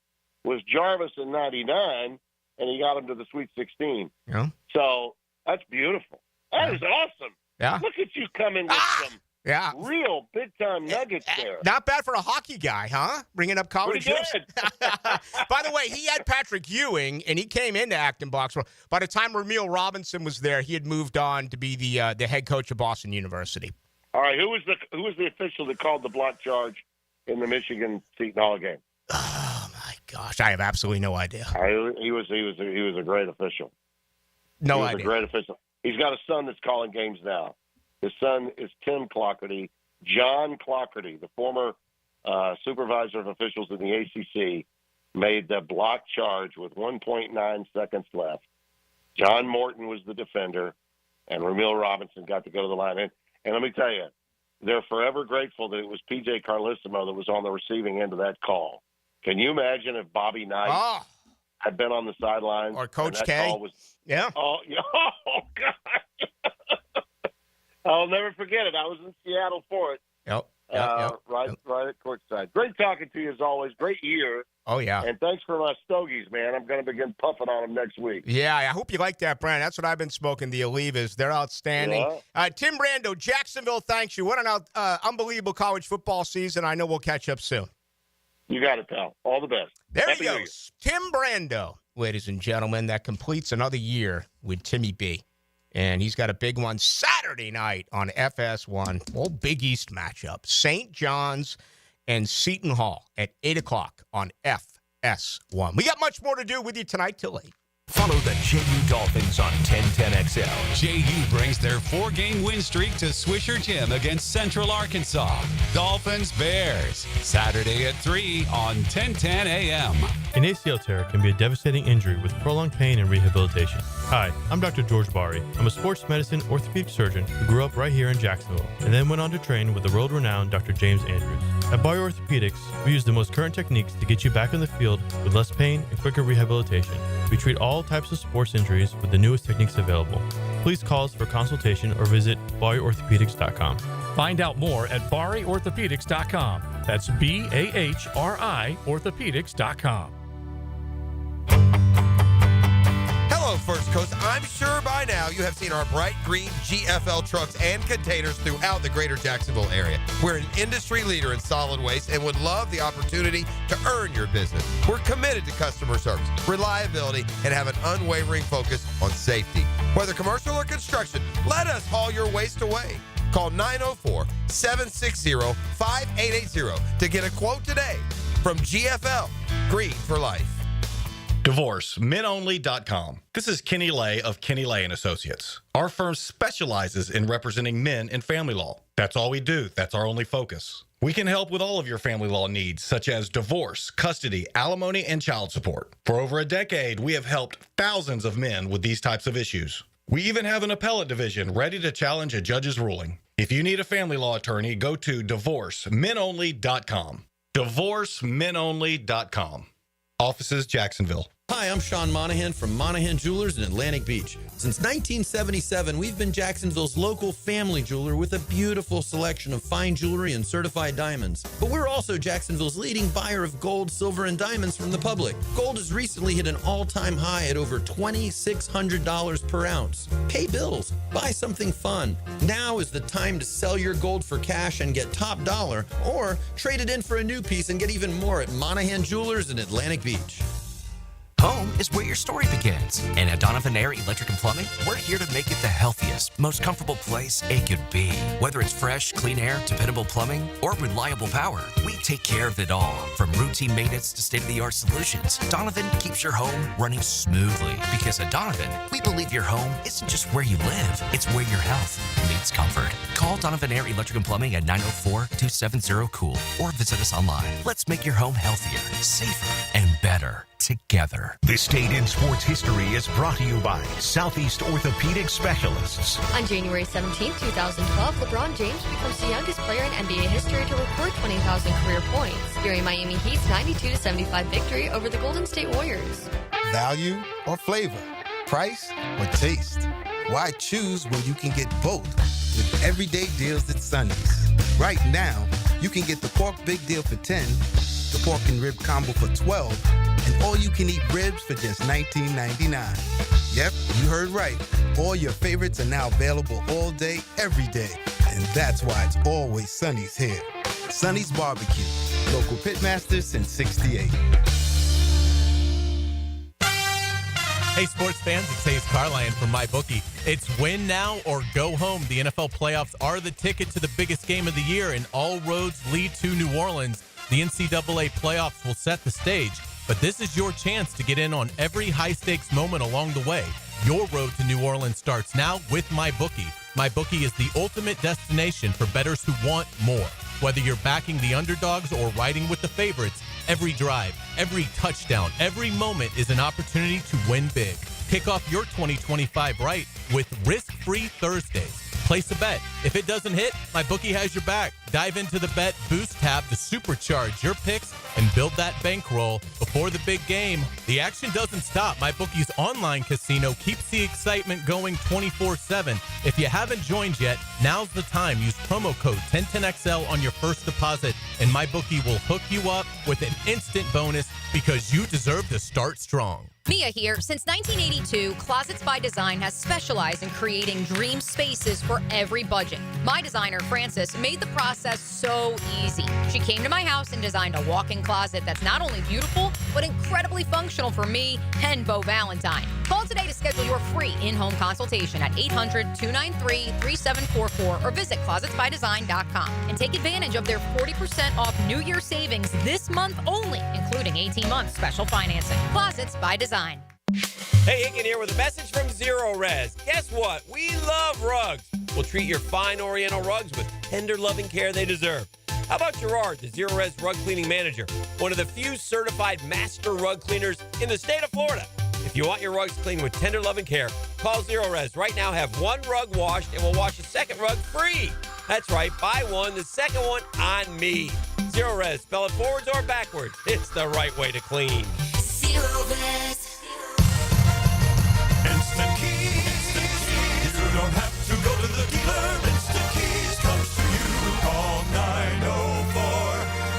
was Jarvis in '99, and he got them to the Sweet 16. Yeah. So that's beautiful. That is awesome. Yeah. Look at you coming with some real big-time nuggets there. Not bad for a hockey guy, huh? Bringing up college. Pretty good. By the way, he had Patrick Ewing, and he came into Acton Box. By the time Ramil Robinson was there, he had moved on to be the head coach of Boston University. All right, who was the official that called the block charge in the Michigan Seton Hall game? Oh my gosh, I have absolutely no idea. He was a great official. No he was idea. A great official. He's got a son that's calling games now. His son is Tim Clockerty, John Clockerty, the former supervisor of officials in the ACC. made the block charge with 1.9 seconds left. John Morton was the defender, and Ramil Robinson got to go to the line. And let me tell you, they're forever grateful that it was P.J. Carlissimo that was on the receiving end of that call. Can you imagine if Bobby Knight had been on the sidelines? Or Coach K? Yeah. Oh, God. I'll never forget it. I was in Seattle for it. Yep. Right at courtside. Great talking to you as always. Great year. Oh, yeah. And thanks for my stogies, man. I'm going to begin puffing on them next week. Yeah, I hope you like that brand. That's what I've been smoking, the Olivas. They're outstanding. Yeah. Tim Brando, Jacksonville, thanks you. What an unbelievable college football season. I know we'll catch up soon. You got it, pal. All the best. There Happy he New goes. Tim Brando, ladies and gentlemen. That completes another year with Timmy B. And he's got a big one Saturday night on FS1. Old Big East matchup. St. John's and Seton Hall at 8 o'clock on FS1. We got much more to do with you tonight till 8. Follow the JU Dolphins on 1010XL. JU brings their 4-game win streak to Swisher Gym against Central Arkansas. Dolphins Bears, Saturday at 3 on 1010 AM. An ACL tear can be a devastating injury with prolonged pain and rehabilitation. Hi, I'm Dr. George Bari. I'm a sports medicine orthopedic surgeon who grew up right here in Jacksonville and then went on to train with the world-renowned Dr. James Andrews. At Bari Orthopedics, we use the most current techniques to get you back in the field with less pain and quicker rehabilitation. We treat all types of sports injuries with the newest techniques available. Please call us for consultation or visit BariOrthopedics.com. Find out more at BariOrthopedics.com. That's BAHRI Orthopedics.com. Hello, First Coast. I'm sure by now you have seen our bright green GFL trucks and containers throughout the greater Jacksonville area. We're an industry leader in solid waste and would love the opportunity to earn your business. We're committed to customer service, reliability, and have an unwavering focus on safety. Whether commercial or construction, let us haul your waste away. Call 904-760-5880 to get a quote today from GFL, Green for Life. DivorceMenOnly.com. This is Kenny Lay of Kenny Lay & Associates. Our firm specializes in representing men in family law. That's all we do. That's our only focus. We can help with all of your family law needs, such as divorce, custody, alimony, and child support. For over a decade, we have helped thousands of men with these types of issues. We even have an appellate division ready to challenge a judge's ruling. If you need a family law attorney, go to DivorceMenOnly.com. DivorceMenOnly.com. Offices, Jacksonville. Hi, I'm Sean Monahan from Monahan Jewelers in Atlantic Beach. Since 1977, we've been Jacksonville's local family jeweler with a beautiful selection of fine jewelry and certified diamonds. But we're also Jacksonville's leading buyer of gold, silver, and diamonds from the public. Gold has recently hit an all-time high at over $2,600 per ounce. Pay bills. Buy something fun. Now is the time to sell your gold for cash and get top dollar, or trade it in for a new piece and get even more at Monahan Jewelers in Atlantic Beach. Home is where your story begins. And at Donovan Air Electric and Plumbing, we're here to make it the healthiest, most comfortable place it could be. Whether it's fresh, clean air, dependable plumbing, or reliable power, we take care of it all. From routine maintenance to state-of-the-art solutions, Donovan keeps your home running smoothly. Because at Donovan, we believe your home isn't just where you live, it's where your health meets comfort. Call Donovan Air Electric and Plumbing at 904-270-COOL or visit us online. Let's make your home healthier, safer, and better together. This Date in Sports History is brought to you by Southeast Orthopedic Specialists. On January 17, 2012, LeBron James becomes the youngest player in NBA history to record 20,000 career points during Miami Heat's 92-75 victory over the Golden State Warriors. Value or flavor? Price or taste? Why choose when you can get both? With everyday deals at Sunny's. Right now, you can get the pork big deal for $10, the pork and rib combo for $12, and all-you-can-eat ribs for just $19.99. Yep, you heard right. All your favorites are now available all day, every day. And that's why it's always Sunny's here. Sunny's Barbecue. Local pitmasters since '68. Hey, sports fans, it's Hayes Carlyon from MyBookie. It's win now or go home. The NFL playoffs are the ticket to the biggest game of the year, and all roads lead to New Orleans. The NCAA playoffs will set the stage, but this is your chance to get in on every high-stakes moment along the way. Your road to New Orleans starts now with MyBookie. MyBookie is the ultimate destination for bettors who want more. Whether you're backing the underdogs or riding with the favorites, Every drive, every touchdown, every moment is an opportunity to win big. Kick off your 2025 right with risk-free Thursdays. Place a bet. If it doesn't hit, my bookie has your back. Dive into the Bet Boost tab to supercharge your picks and build that bankroll before the big game. The action doesn't stop. My bookie's online casino keeps the excitement going 24/7. If you haven't joined yet, now's the time. Use promo code 1010XL on your first deposit, and my bookie will hook you up with an instant bonus because you deserve to start strong. Mia here. Since 1982, Closets by Design has specialized in creating dream spaces for every budget. My designer, Frances, made the process so easy. She came to my house and designed a walk-in closet that's not only beautiful, but incredibly functional for me and Beau Valentine. Call today to schedule your free in-home consultation at 800-293-3744 or visit closetsbydesign.com and take advantage of their 40% off New Year savings this month only, including 18-month special financing. Closets by Design. Hey, Hicken here with a message from Zero Res. Guess what? We love rugs. We'll treat your fine Oriental rugs with tender, loving care they deserve. How about Gerard, the Zero Res rug cleaning manager, one of the few certified master rug cleaners in the state of Florida? If you want your rugs cleaned with tender, loving care, call Zero Res. Right now, have one rug washed and we'll wash a second rug free. That's right, buy one, the second one on me. Zero Res, spell it forwards or backwards. It's the right way to clean. Zero Res. Instant Keys. You don't have to go to the dealer. Instant Keys comes to you. Call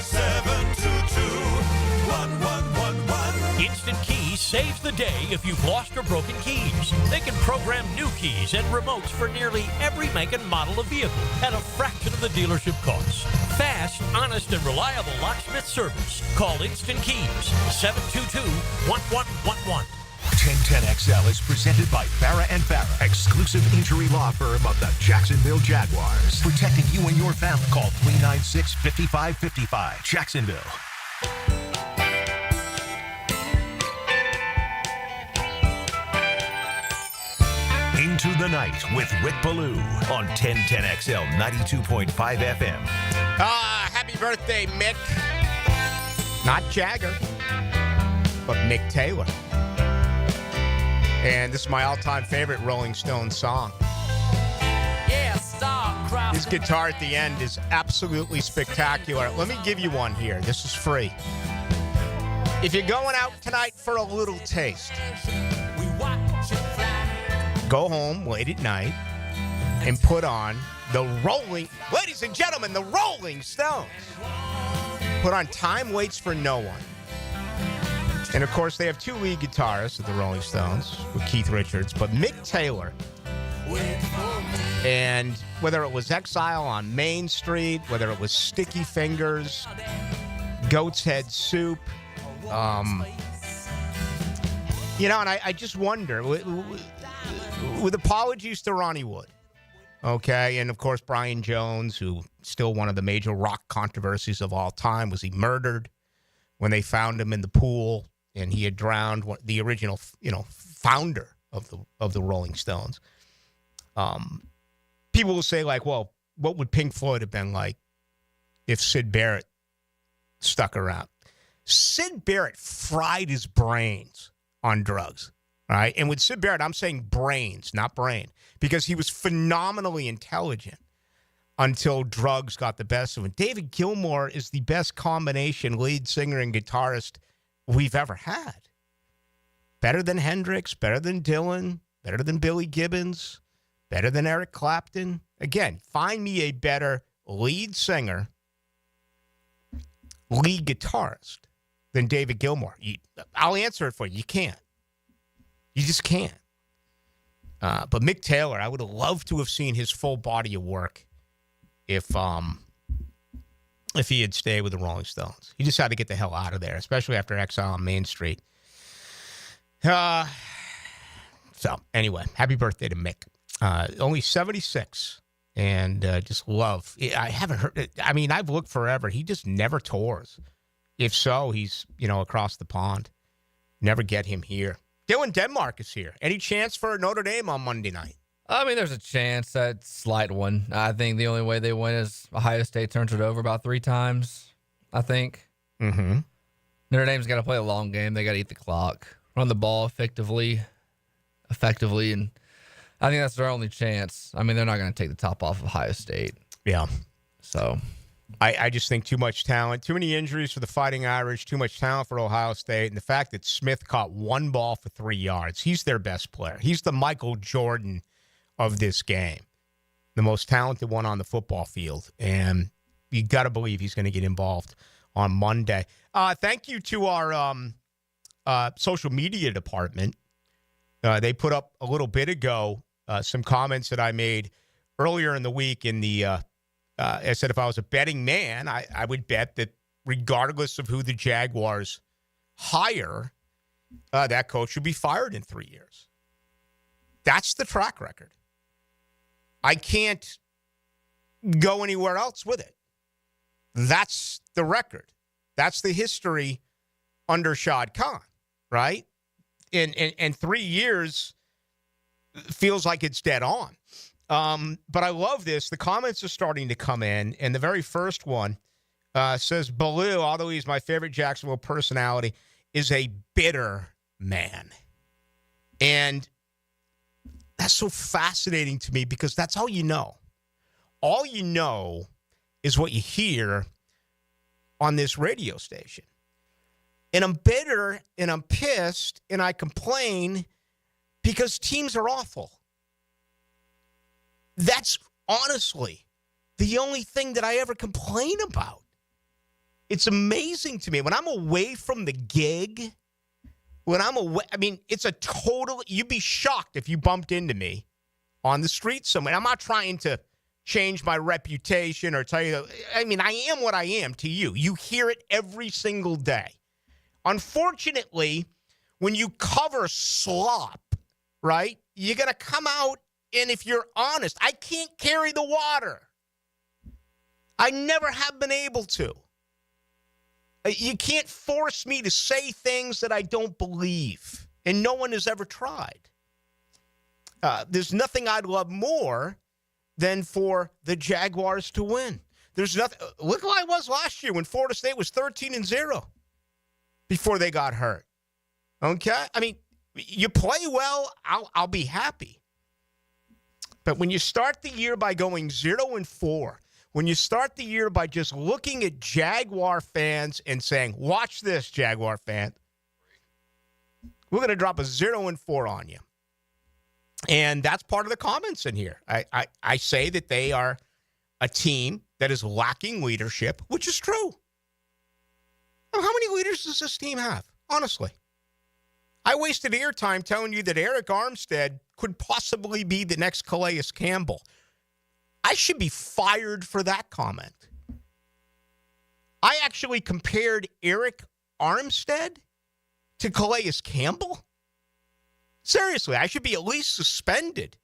904-722-1111. Instant Keys saves the day if you've lost or broken keys. They can program new keys and remotes for nearly every make and model of vehicle at a fraction of the dealership cost. Fast, honest, and reliable locksmith service. Call Instant Keys, 722-1111. 1010XL is presented by Farrah & Farrah, exclusive injury law firm of the Jacksonville Jaguars. Protecting you and your family. Call 396-5555. Jacksonville. Into the Night with Rick Ballou on 1010XL 92.5 FM. Happy birthday, Mick. Not Jagger, but Mick Taylor. And this is my all-time favorite Rolling Stones song. His guitar at the end is absolutely spectacular. Let me give you one here. This is free. If you're going out tonight for a little taste, go home late at night and put on ladies and gentlemen, the Rolling Stones. Put on Time Waits for No One. And, of course, they have two lead guitarists of the Rolling Stones with Keith Richards, but Mick Taylor. And whether it was Exile on Main Street, whether it was Sticky Fingers, Goat's Head Soup, and I just wonder, with apologies to Ronnie Wood, okay, and, of course, Brian Jones, who still one of the major rock controversies of all time, was he murdered when they found him in the pool? And he had drowned the original, founder of the Rolling Stones. People will say, like, well, what would Pink Floyd have been like if Syd Barrett stuck around? Syd Barrett fried his brains on drugs, right? And with Syd Barrett, I'm saying brains, not brain, because he was phenomenally intelligent until drugs got the best of him. David Gilmour is the best combination lead singer and guitarist we've ever had. Better than Hendrix, better than Dylan, better than Billy Gibbons, better than Eric Clapton. Again, find me a better lead singer, lead guitarist than David Gilmour. I'll answer it for you. You can't. You just can't. But Mick Taylor, I would have loved to have seen his full body of work if he had stayed with the Rolling Stones. He just had to get the hell out of there, especially after Exile on Main Street. So, anyway, happy birthday to Mick. Only 76, and just love. I haven't heard it. I mean, I've looked forever. He just never tours. If so, he's, across the pond. Never get him here. Dylan Denmark is here. Any chance for Notre Dame on Monday night? I mean, there's a chance, that slight one. I think the only way they win is Ohio State turns it over about 3 times, I think. Mm-hmm. Notre Dame's got to play a long game. They got to eat the clock, run the ball effectively, and I think that's their only chance. I mean, they're not going to take the top off of Ohio State. Yeah. So I just think too much talent, too many injuries for the Fighting Irish, too much talent for Ohio State, and the fact that Smith caught one ball for 3 yards. He's their best player. He's the Michael Jordan of this game, the most talented one on the football field, and you got to believe he's going to get involved on Monday. Thank you to our social media department. They put up a little bit ago some comments that I made earlier in the week in the I said if I was a betting man, I would bet that regardless of who the Jaguars hire, that coach should be fired in 3 years. That's the track record. I can't go anywhere else with it. That's the record. That's the history under Shad Khan, right? And 3 years feels like it's dead on. But I love this. The comments are starting to come in, and the very first one says, Ballou, although he's my favorite Jacksonville personality, is a bitter man. And that's so fascinating to me because that's all you know. All you know is what you hear on this radio station. And I'm bitter, and I'm pissed, and I complain because teams are awful. That's honestly the only thing that I ever complain about. It's amazing to me. When I'm away from the gig, it's a total, you'd be shocked if you bumped into me on the street somewhere. I'm not trying to change my reputation or tell you, I am what I am to you. You hear it every single day. Unfortunately, when you cover slop, right, you're going to come out, and if you're honest, I can't carry the water. I never have been able to. You can't force me to say things that I don't believe, and no one has ever tried. There's nothing I'd love more than for the Jaguars to win. There's nothing. Look how I was last year when Florida State was 13-0 before they got hurt. Okay? I mean, you play well, I'll be happy. But when you start the year by going 0-4, when you start the year by just looking at Jaguar fans and saying, watch this, Jaguar fan, we're going to drop a 0-4 on you. And that's part of the comments in here. I say that they are a team that is lacking leadership, which is true. How many leaders does this team have? Honestly. I wasted airtime telling you that Eric Armstead could possibly be the next Calais Campbell. I should be fired for that comment. I actually compared Eric Armstead to Calais Campbell? Seriously, I should be at least suspended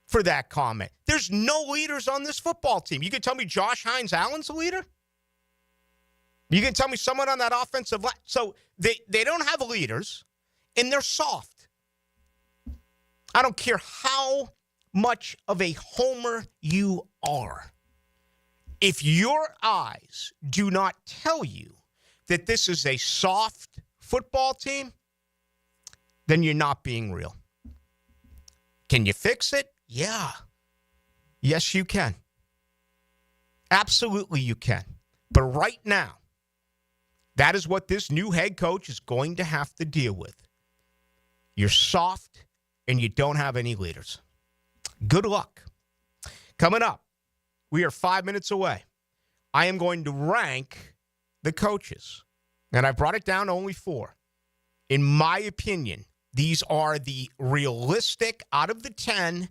for that comment. There's no leaders on this football team. You can tell me Josh Hines-Allen's a leader? You can tell me someone on that offensive line. So they don't have leaders, and they're soft. I don't care how much of a homer you are. If your eyes do not tell you that this is a soft football team, then you're not being real. Can you fix it? Yeah. Yes, you can. Absolutely you can. But right now, that is what this new head coach is going to have to deal with. You're soft, and you don't have any leaders. Good luck. Coming up, we are 5 minutes away. I am going to rank the coaches, and I brought it down to only 4. In my opinion, these are the realistic, out of the 10,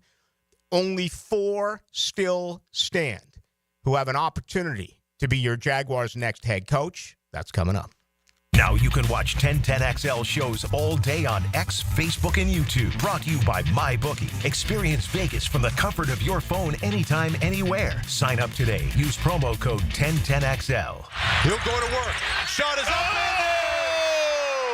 only 4 still stand who have an opportunity to be your Jaguars' next head coach. That's coming up. Now you can watch 1010XL shows all day on X, Facebook, and YouTube. Brought to you by MyBookie. Experience Vegas from the comfort of your phone anytime, anywhere. Sign up today. Use promo code 1010XL. He'll go to work. Shot is up.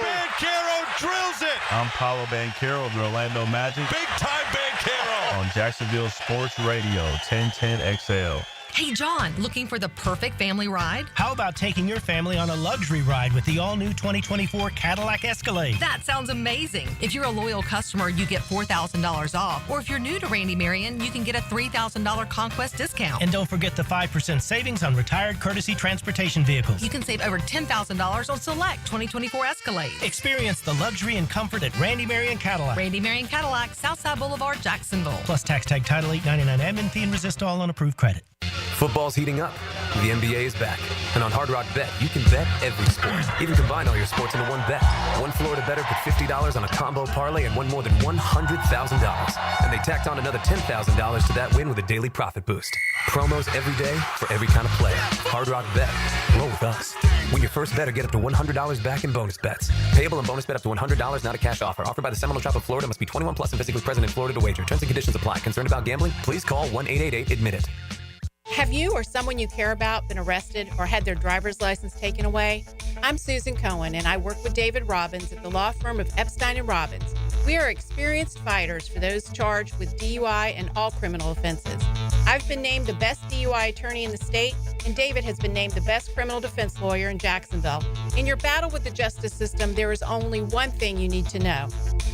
Banchero drills it. I'm Paulo Banchero of the Orlando Magic. Big time Banchero. On Jacksonville Sports Radio, 1010XL. Hey, John, looking for the perfect family ride? How about taking your family on a luxury ride with the all-new 2024 Cadillac Escalade? That sounds amazing. If you're a loyal customer, you get $4,000 off. Or if you're new to Randy Marion, you can get a $3,000 Conquest discount. And don't forget the 5% savings on retired courtesy transportation vehicles. You can save over $10,000 on select 2024 Escalade. Experience the luxury and comfort at Randy Marion Cadillac. Randy Marion Cadillac, Southside Boulevard, Jacksonville. Plus tax tag title $899 admin fee and resist all on approved credit. Football's heating up. The NBA is back. And on Hard Rock Bet, you can bet every sport. Even combine all your sports into one bet. One Florida bettor put $50 on a combo parlay and won more than $100,000. And they tacked on another $10,000 to that win with a daily profit boost. Promos every day for every kind of player. Hard Rock Bet. Roll with us. Win your first bet or get up to $100 back in bonus bets. Payable and bonus bet up to $100, not a cash offer. Offered by the Seminole Tribe of Florida. Must be 21 plus and physically present in Florida to wager. Terms and conditions apply. Concerned about gambling? Please call 1-888-ADMIT-IT. Have you or someone you care about been arrested or had their driver's license taken away? I'm Susan Cohen, and I work with David Robbins at the law firm of Epstein & Robbins. We are experienced fighters for those charged with DUI and all criminal offenses. I've been named the best DUI attorney in the state, and David has been named the best criminal defense lawyer in Jacksonville. In your battle with the justice system, there is only one thing you need to know.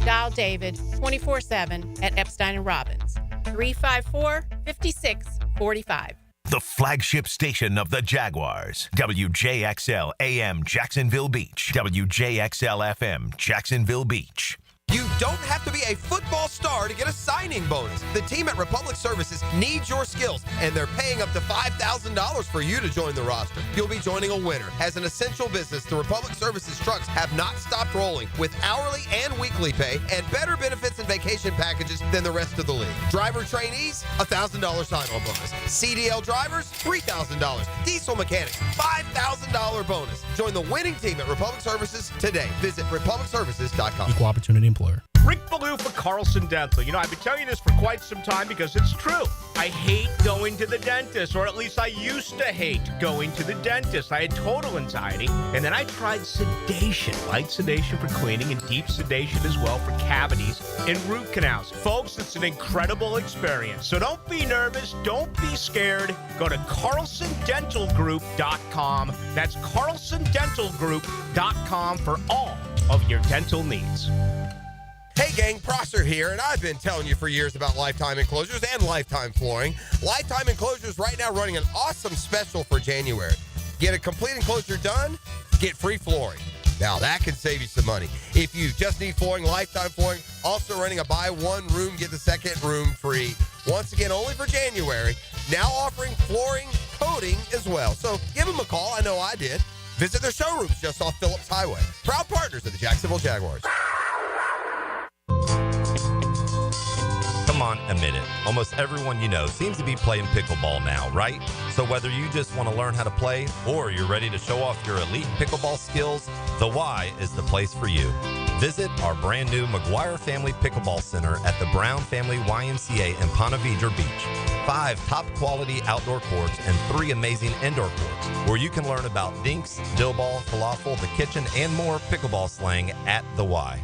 Dial David 24/7 at Epstein & Robbins, 354-5645. The flagship station of the Jaguars. WJXL AM Jacksonville Beach. WJXL FM Jacksonville Beach. You don't have to be a football star to get a signing bonus. The team at Republic Services needs your skills, and they're paying up to $5,000 for you to join the roster. You'll be joining a winner. As an essential business, the Republic Services trucks have not stopped rolling with hourly and weekly pay and better benefits and vacation packages than the rest of the league. Driver trainees, $1,000 sign-on bonus. CDL drivers, $3,000. Diesel mechanics, $5,000 bonus. Join the winning team at Republic Services today. Visit republicservices.com. Equal opportunity employer. Rick Ballou for Carlson Dental. You know, I've been telling you this for quite some time because it's true. I hate going to the dentist, or at least I used to hate going to the dentist. I had total anxiety, and then I tried sedation, light sedation for cleaning and deep sedation as well for cavities and root canals. Folks, it's an incredible experience. So don't be nervous. Don't be scared. Go to carlsondentalgroup.com. That's carlsondentalgroup.com for all of your dental needs. Hey gang, Prosser here, and I've been telling you for years about Lifetime Enclosures and Lifetime Flooring. Lifetime Enclosures right now running an awesome special for January. Get a complete enclosure done, get free flooring. Now that can save you some money. If you just need flooring, Lifetime Flooring also running a buy one room, get the second room free. Once again, only for January. Now offering flooring coating as well. So give them a call. I know I did. Visit their showrooms just off Phillips Highway. Proud partners of the Jacksonville Jaguars. Come on, admit it. Almost everyone you know seems to be playing pickleball now, right? So whether you just want to learn how to play or you're ready to show off your elite pickleball skills, the Y is the place for you. Visit our brand new McGuire Family Pickleball Center at the Brown Family YMCA in Ponte Vedra Beach. 5 top quality outdoor courts and 3 amazing indoor courts where you can learn about dinks, dill ball, falafel, the kitchen, and more pickleball slang at the Y.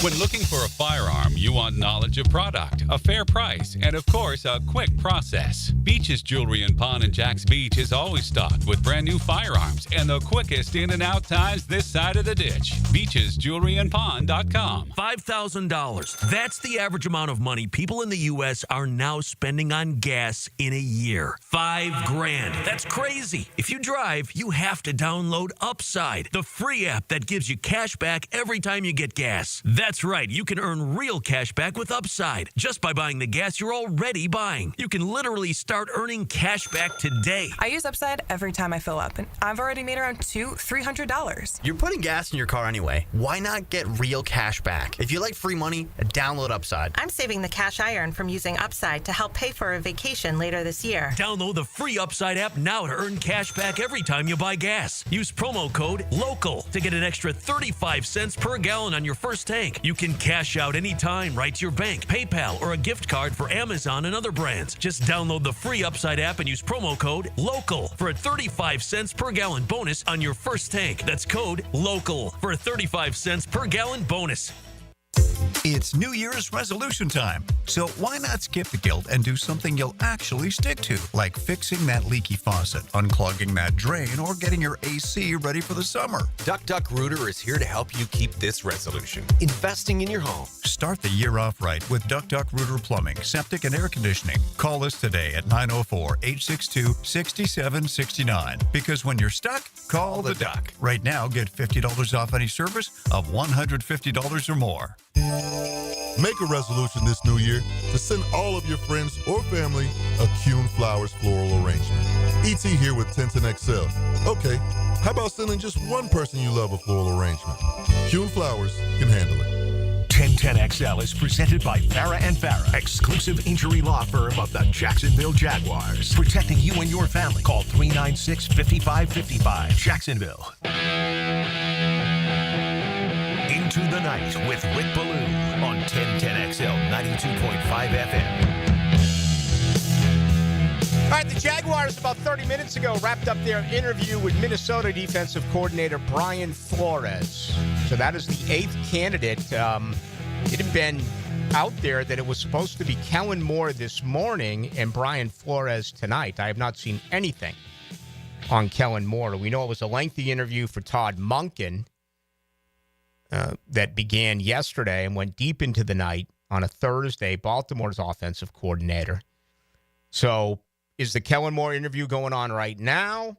When looking for a firearm, you want knowledge of product, a fair price, and of course, a quick process. Beach's Jewelry and Pawn in Jax Beach is always stocked with brand new firearms and the quickest in and out times this side of the ditch. BeachesJewelryandPawn.com. $5,000. That's the average amount of money people in the U.S. are now spending on gas in a year. $5,000. That's crazy. If you drive, you have to download Upside, the free app that gives you cash back every time you get gas. That's right. You can earn real cash back with Upside just by buying the gas you're already buying. You can literally start earning cash back today. I use Upside every time I fill up, and I've already made around $300. You're putting gas in your car anyway. Why not get real cash back? If you like free money, download Upside. I'm saving the cash I earn from using Upside to help pay for a vacation later this year. Download the free Upside app now to earn cash back every time you buy gas. Use promo code LOCAL to get an extra 35 cents per gallon on your first tank. You can cash out anytime right to your bank, PayPal, or a gift card for Amazon and other brands. Just download the free Upside app and use promo code LOCAL for a 35 cents per gallon bonus on your first tank. That's code LOCAL for a 35 cents per gallon bonus. It's New Year's resolution time, so why not skip the guilt and do something you'll actually stick to, like fixing that leaky faucet, unclogging that drain, or getting your AC ready for the summer. DuckDuck Rooter is here to help you keep this resolution. Investing in your home. Start the year off right with DuckDuck Rooter Plumbing, Septic, and Air Conditioning. Call us today at 904-862-6769, because when you're stuck, call the Duck. Right now, get $50 off any service of $150 or more. Make a resolution this new year to send all of your friends or family a Kuhn Flowers floral arrangement. ET here with 1010XL. Okay, how about sending just one person you love a floral arrangement? Kuhn Flowers can handle it. 1010XL is presented by Farah & Farah, exclusive injury law firm of the Jacksonville Jaguars. Protecting you and your family. Call 396-5555. Jacksonville. Into the Night with Rick Ballou on 1010XL 92.5 FM. All right, the Jaguars about 30 minutes ago wrapped up their interview with Minnesota defensive coordinator Brian Flores. So that is the 8th candidate. It had been out there that it was supposed to be Kellen Moore this morning and Brian Flores tonight. I have not seen anything on Kellen Moore. We know it was a lengthy interview for Todd Monken that began yesterday and went deep into the night on a Thursday, Baltimore's offensive coordinator. So is the Kellen Moore interview going on right now?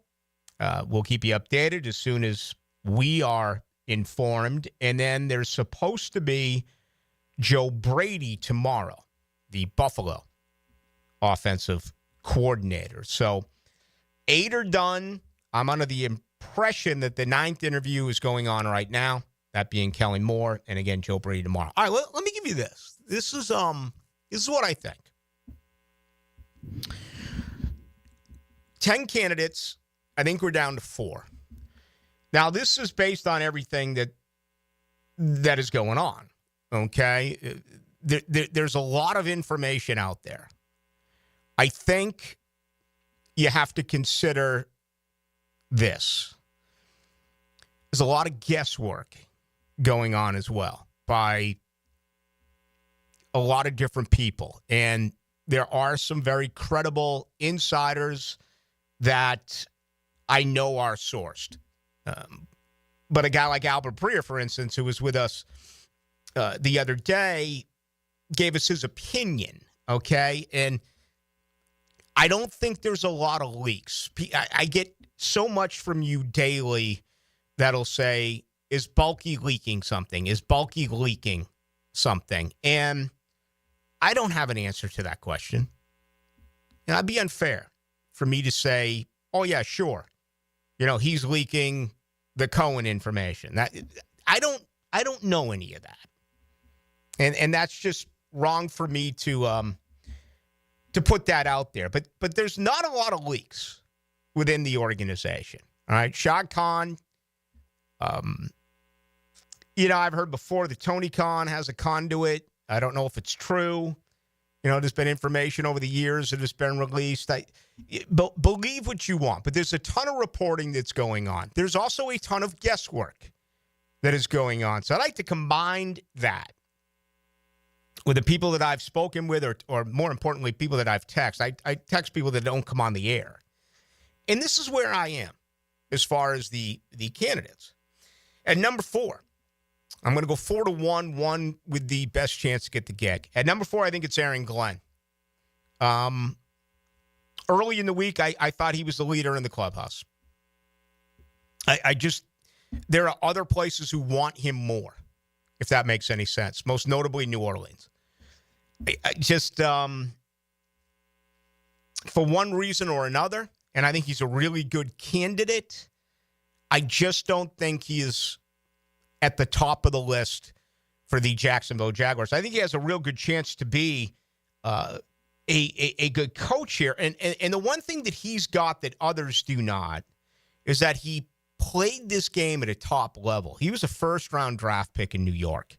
We'll keep you updated as soon as we are informed. And then there's supposed to be Joe Brady tomorrow, the Buffalo offensive coordinator. So 8 are done. I'm under the impression that the 9th interview is going on right now, that being Kellen Moore, and again, Joe Brady tomorrow. All right, let me give you this. This is what I think. 10 candidates. I think we're down to 4. Now, this is based on everything that is going on, okay? There's a lot of information out there. I think you have to consider this. There's a lot of guesswork going on as well by a lot of different people. And there are some very credible insiders that I know are sourced. But a guy like Albert Breer, for instance, who was with us the other day, gave us his opinion, okay? And I don't think there's a lot of leaks. I get so much from you daily that'll say, is Bulky leaking something? Is Bulky leaking something? And I don't have an answer to that question. And it'd be unfair for me to say, oh, yeah, sure. You know, he's leaking the Cohen information. That I don't know any of that. And that's just wrong for me to put that out there. But there's not a lot of leaks within the organization. All right. Shad Khan, I've heard before that Tony Khan has a conduit. I don't know if it's true. There's been information over the years that has been released. Believe what you want, but there's a ton of reporting that's going on. There's also a ton of guesswork that is going on. So I'd like to combine that with the people that I've spoken with, or more importantly, people that I've texted. I text people that don't come on the air. And this is where I am as far as the candidates. At number 4, I'm going to go 4-1, one with the best chance to get the gig. At number 4, I think it's Aaron Glenn. Early in the week, I thought he was the leader in the clubhouse. There are other places who want him more, if that makes any sense, most notably New Orleans. For one reason or another, and I think he's a really good candidate, I just don't think he is at the top of the list for the Jacksonville Jaguars. I think he has a real good chance to be a good coach here. And the one thing that he's got that others do not is that he played this game at a top level. He was a first-round draft pick in New York.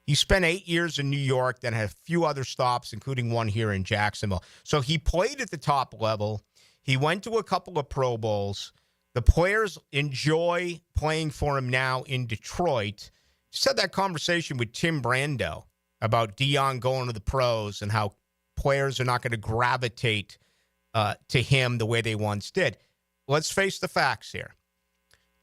He spent 8 years in New York, then had a few other stops, including one here in Jacksonville. So he played at the top level. He went to a couple of Pro Bowls. The players enjoy playing for him now in Detroit. Just had that conversation with Tim Brando about Deion going to the pros and how players are not going to gravitate to him the way they once did. Let's face the facts here.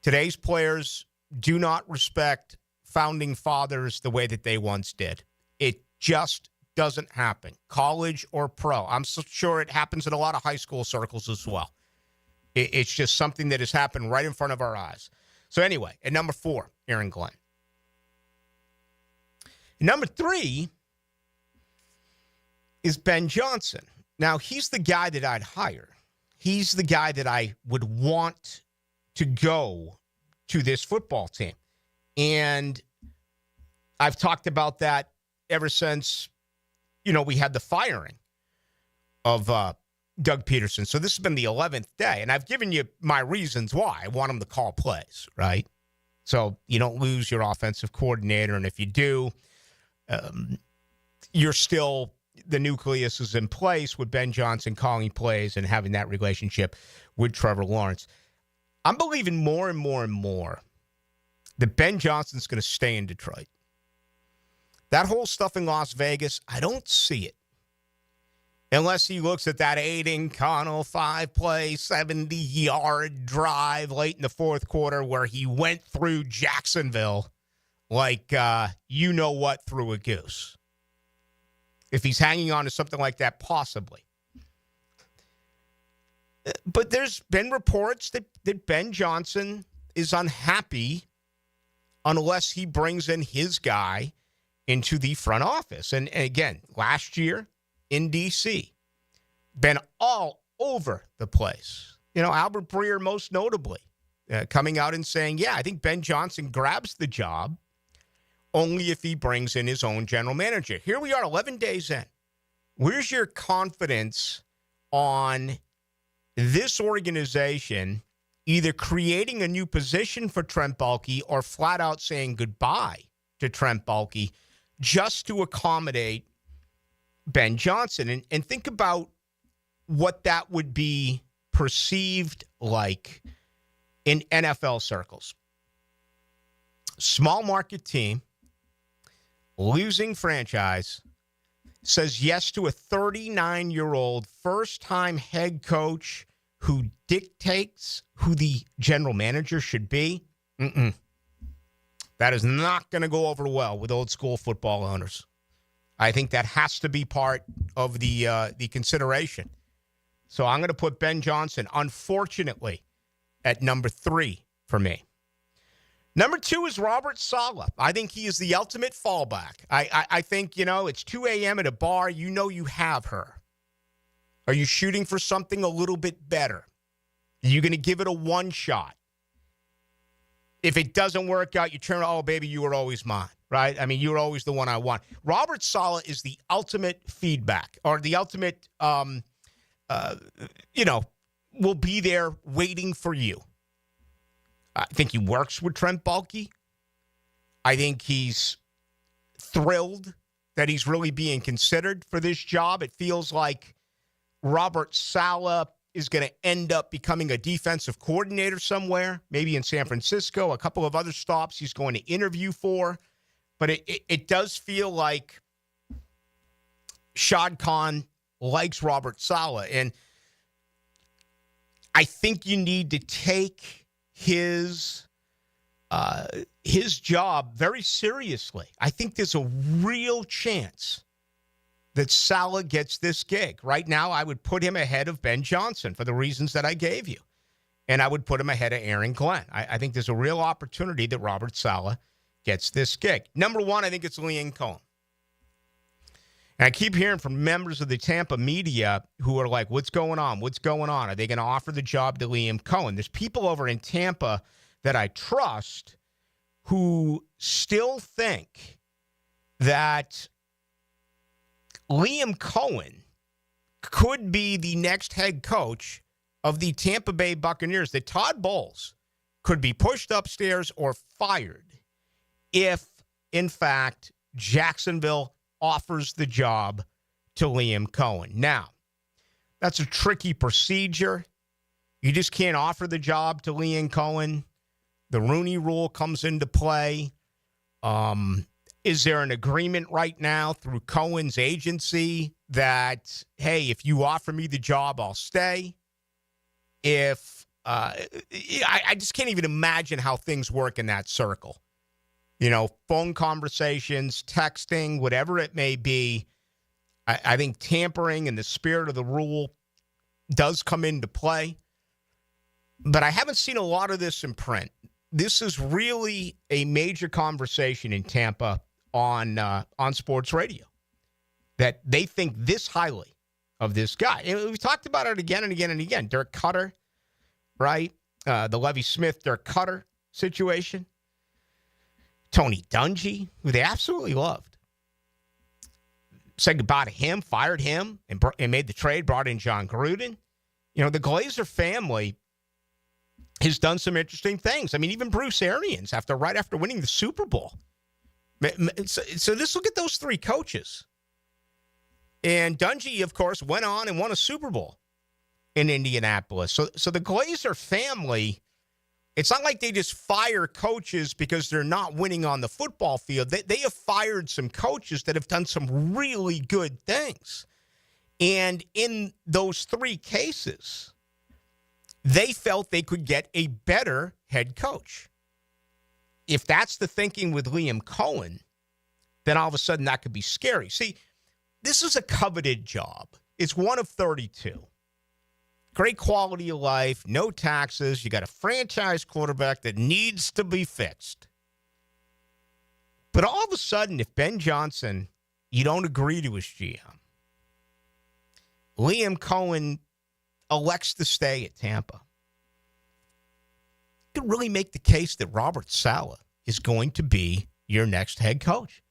Today's players do not respect founding fathers the way that they once did. It just doesn't happen, college or pro. I'm so sure it happens in a lot of high school circles as well. It's just something that has happened right in front of our eyes. So anyway, at number 4, Aaron Glenn. Number 3 is Ben Johnson. Now, he's the guy that I'd hire. He's the guy that I would want to go to this football team. And I've talked about that ever since, we had the firing of Doug Peterson. So this has been the 11th day, and I've given you my reasons why. I want him to call plays, right? So you don't lose your offensive coordinator, and if you do, you're still, the nucleus is in place with Ben Johnson calling plays and having that relationship with Trevor Lawrence. I'm believing more and more and more that Ben Johnson's going to stay in Detroit. That whole stuff in Las Vegas, I don't see it. Unless he looks at that Aiden Connell 5-play, 70-yard drive late in the fourth quarter where he went through Jacksonville like you-know-what through a goose. If he's hanging on to something like that, possibly. But there's been reports that Ben Johnson is unhappy unless he brings in his guy into the front office. And again, last year in D.C., been all over the place. Albert Breer most notably coming out and saying, I think Ben Johnson grabs the job only if he brings in his own general manager. Here we are 11 days in. Where's your confidence on this organization either creating a new position for Trent Baalke or flat out saying goodbye to Trent Baalke just to accommodate Ben Johnson? And think about what that would be perceived like in NFL circles. Small market team, losing franchise, says yes to a 39-year-old first-time head coach who dictates who the general manager should be. That is not going to go over well with old school football owners. I think that has to be part of the consideration. So I'm going to put Ben Johnson, unfortunately, at number 3 for me. Number 2 is Robert Saleh. I think he is the ultimate fallback. I think, it's 2 a.m. at a bar. You have her. Are you shooting for something a little bit better? Are you going to give it a one shot? If it doesn't work out, you turn, oh, baby, you were always mine, right? I mean, you were always the one I want. Robert Saleh is the ultimate feedback, or the ultimate, will be there waiting for you. I think he works with Trent Baalke. I think he's thrilled that he's really being considered for this job. It feels like Robert Saleh is going to end up becoming a defensive coordinator somewhere, maybe in San Francisco, a couple of other stops he's going to interview for. But it does feel like Shad Khan likes Robert Saleh. And I think you need to take his job very seriously. I think there's a real chance that Saleh gets this gig. Right now, I would put him ahead of Ben Johnson for the reasons that I gave you. And I would put him ahead of Aaron Glenn. I think there's a real opportunity that Robert Saleh gets this gig. Number 1, I think it's Liam Cohen. And I keep hearing from members of the Tampa media who are like, what's going on? What's going on? Are they going to offer the job to Liam Cohen? There's people over in Tampa that I trust who still think that Liam Cohen could be the next head coach of the Tampa Bay Buccaneers, that Todd Bowles could be pushed upstairs or fired if, in fact, Jacksonville offers the job to Liam Cohen. Now, that's a tricky procedure. You just can't offer the job to Liam Cohen. The Rooney Rule comes into play. Is there an agreement right now through Cohen's agency that, hey, if you offer me the job, I'll stay? If I just can't even imagine how things work in that circle. You know, phone conversations, texting, whatever it may be. I think tampering in the spirit of the rule does come into play. But I haven't seen a lot of this in print. This is really a major conversation in Tampa on sports radio, that they think this highly of this guy. And we've talked about it again and again and again. Dirk Cutter, right? The Levy Smith, Dirk Cutter situation. Tony Dungy, who they absolutely loved. Said goodbye to him, fired him, and made the trade, brought in John Gruden. You know, the Glazer family has done some interesting things. I mean, even Bruce Arians, right after winning the Super Bowl. So just look at those three coaches. And Dungy, of course, went on and won a Super Bowl in Indianapolis. So the Glazer family, it's not like they just fire coaches because they're not winning on the football field. They have fired some coaches that have done some really good things. And in those three cases, they felt they could get a better head coach. If that's the thinking with Liam Cohen, then all of a sudden that could be scary. See, this is a coveted job. It's one of 32. Great quality of life, no taxes. You got a franchise quarterback that needs to be fixed. But all of a sudden, if Ben Johnson, you don't agree to his GM, Liam Cohen elects to stay at Tampa, you could really make the case that Robert Saleh is going to be your next head coach.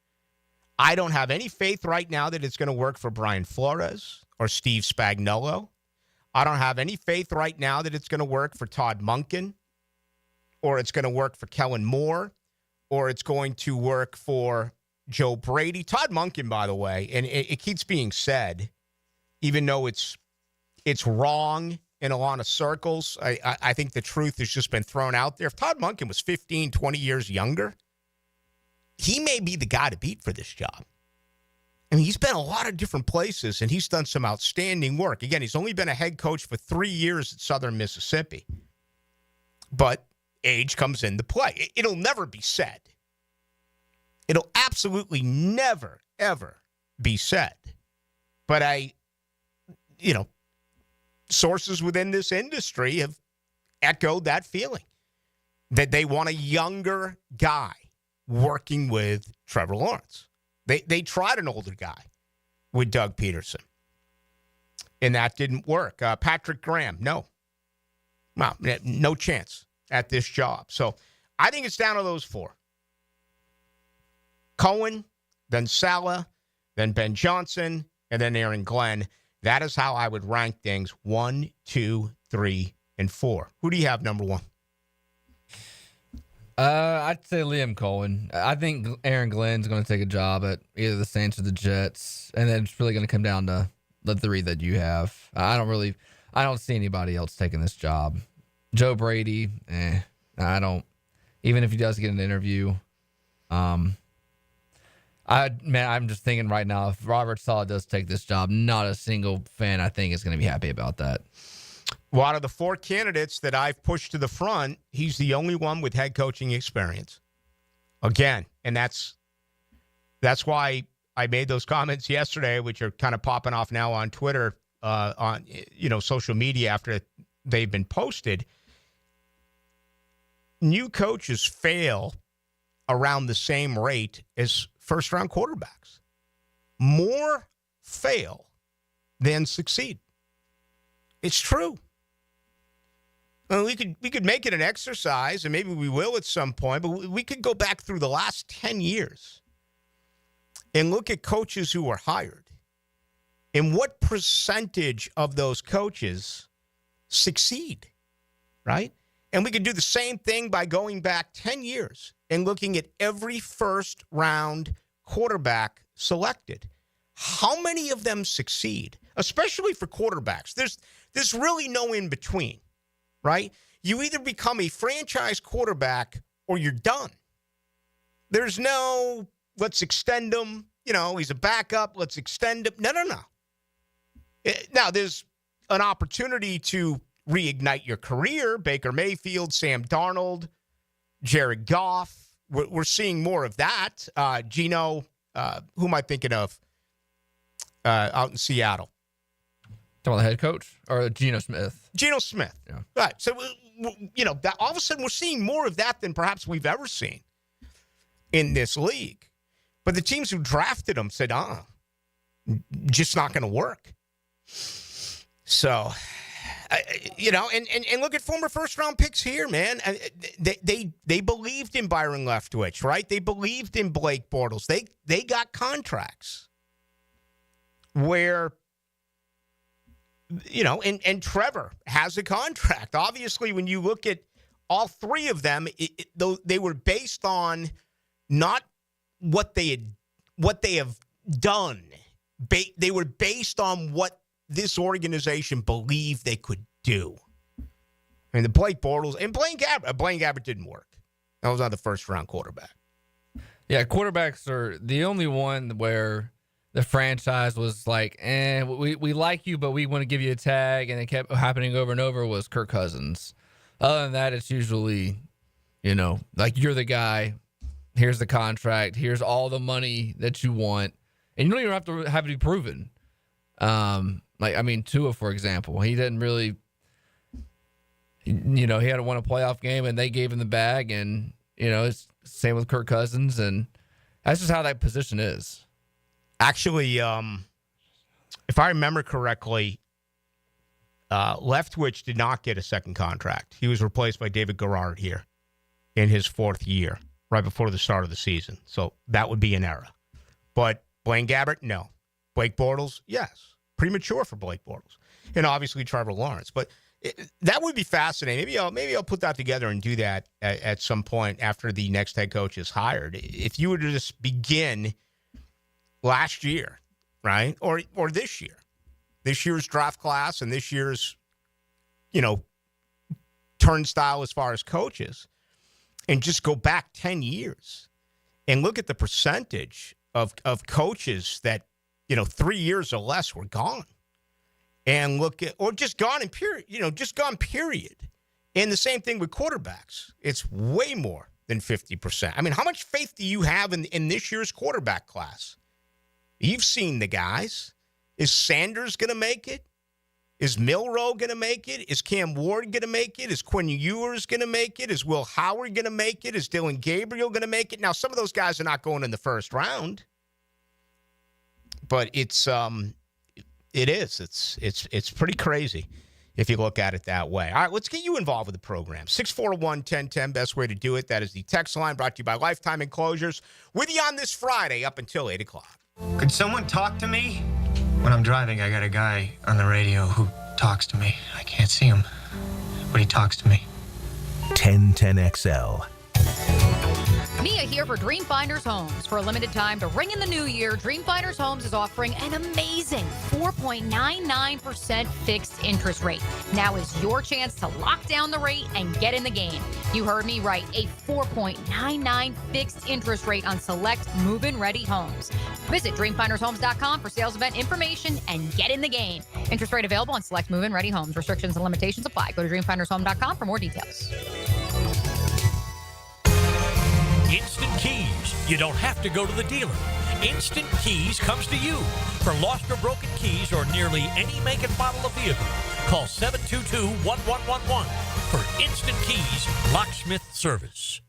I don't have any faith right now that it's going to work for Brian Flores or Steve Spagnuolo. I don't have any faith right now that it's going to work for Todd Monken, or it's going to work for Kellen Moore, or it's going to work for Joe Brady. Todd Monken, by the way, and it keeps being said, even though it's wrong in a lot of circles, I think the truth has just been thrown out there. If Todd Monken was 15, 20 years younger, he may be the guy to beat for this job. I mean, he's been a lot of different places, and he's done some outstanding work. Again, he's only been a head coach for 3 years at Southern Mississippi. But age comes into play. It'll never be said. It'll absolutely never, ever be said. But sources within this industry have echoed that feeling, that they want a younger guy working with Trevor Lawrence. They tried an older guy with Doug Peterson, and that didn't work. Patrick Graham, no chance at this job. So I think it's down to those four. Cohen, then Saleh, then Ben Johnson, and then Aaron Glenn. That is how I would rank things 1, 2, 3, and 4. Who do you have number one? I'd say Liam Cohen. I think Aaron Glenn's going to take a job at either the Saints or the Jets, and then it's really going to come down to the three that you have. I don't see anybody else taking this job. Joe Brady, I don't. Even if he does get an interview, I'm just thinking right now, if Robert Saleh does take this job, not a single fan I think is going to be happy about that. Well, out of the four candidates that I've pushed to the front, he's the only one with head coaching experience. Again, and that's why I made those comments yesterday, which are kind of popping off now on Twitter, on social media after they've been posted. New coaches fail around the same rate as first-round quarterbacks. More fail than succeed. It's true. Well, we could make it an exercise, and maybe we will at some point, but we could go back through the last 10 years and look at coaches who were hired and what percentage of those coaches succeed, right? And we could do the same thing by going back 10 years and looking at every first-round quarterback selected. How many of them succeed, especially for quarterbacks? There's really no in-between. Right? You either become a franchise quarterback or you're done. There's no, let's extend him. He's a backup. Let's extend him. No. Now, there's an opportunity to reignite your career. Baker Mayfield, Sam Darnold, Jared Goff. We're seeing more of that. Geno, who am I thinking of out in Seattle? Talking about the head coach or Geno Smith? Geno Smith. Yeah. Right. So, that all of a sudden we're seeing more of that than perhaps we've ever seen in this league. But the teams who drafted him said, just not going to work. So, and look at former first-round picks here, man. They believed in Byron Leftwich, right? They believed in Blake Bortles. They got contracts where, and Trevor has a contract. Obviously, when you look at all three of them, they were based on not what they have done. They were based on what this organization believed they could do. I mean, the Blake Bortles and Blaine Gabbert didn't work. That was not the first-round quarterback. Yeah, quarterbacks are the only one where the franchise was like, we like you, but we want to give you a tag, and it kept happening over and over, was Kirk Cousins. Other than that, it's usually, like you're the guy, here's the contract, here's all the money that you want, and you don't even have to be proven. Tua, for example, he didn't really, he had to win a playoff game, and they gave him the bag, and, it's same with Kirk Cousins, and that's just how that position is. Actually, if I remember correctly, Leftwich did not get a second contract. He was replaced by David Garrard here in his fourth year, right before the start of the season. So that would be an error. But Blaine Gabbert, no. Blake Bortles, yes. Premature for Blake Bortles. And obviously Trevor Lawrence. But that would be fascinating. Maybe I'll put that together and do that at some point after the next head coach is hired. If you were to just begin last year, right? Or this year's draft class and this year's, turnstile as far as coaches, and just go back 10 years and look at the percentage of coaches that, 3 years or less were gone. And look at, or just gone in period, period. And the same thing with quarterbacks. It's way more than 50%. I mean, how much faith do you have in this year's quarterback class? You've seen the guys. Is Sanders going to make it? Is Milroe going to make it? Is Cam Ward going to make it? Is Quinn Ewers going to make it? Is Will Howard going to make it? Is Dylan Gabriel going to make it? Now, some of those guys are not going in the first round. But it's pretty crazy if you look at it that way. All right, let's get you involved with the program. 641-1010, best way to do it. That is the text line brought to you by Lifetime Enclosures. With you on this Friday up until 8 o'clock. Could someone talk to me? When I'm driving, I got a guy on the radio who talks to me. I can't see him, but he talks to me. 1010XL. Mia here for Dreamfinders Homes. For a limited time to ring in the new year, Dreamfinders Homes is offering an amazing 4.99% fixed interest rate. Now is your chance to lock down the rate and get in the game. You heard me right, a 4.99 fixed interest rate on select move-in ready homes. Visit dreamfindershomes.com for sales event information and get in the game. Interest rate available on select move-in ready homes. Restrictions and limitations apply. Go to dreamfindershome.com for more details. Instant Keys. You don't have to go to the dealer. Instant Keys comes to you. For lost or broken keys or nearly any make and model of vehicle, call 722-1111 for Instant Keys locksmith service.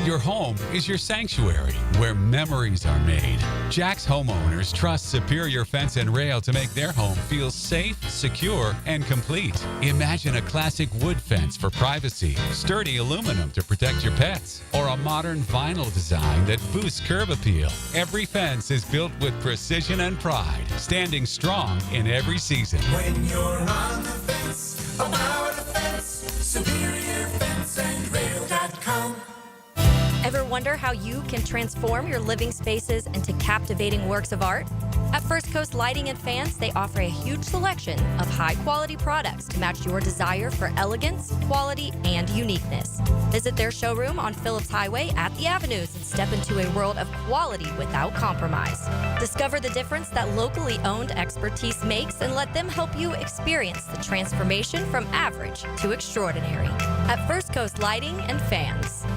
Your home is your sanctuary where memories are made. Jack's homeowners trust Superior Fence and Rail to make their home feel safe, secure, and complete. Imagine a classic wood fence for privacy, sturdy aluminum to protect your pets, or a modern vinyl design that boosts curb appeal. Every fence is built with precision and pride, standing strong in every season. When you're on the fence, about a fence, SuperiorFenceandRail.com. Ever wonder how you can transform your living spaces into captivating works of art? At First Coast Lighting and Fans, they offer a huge selection of high-quality products to match your desire for elegance, quality, and uniqueness. Visit their showroom on Phillips Highway at the Avenues and step into a world of quality without compromise. Discover the difference that locally owned expertise makes and let them help you experience the transformation from average to extraordinary. At First Coast Lighting and Fans.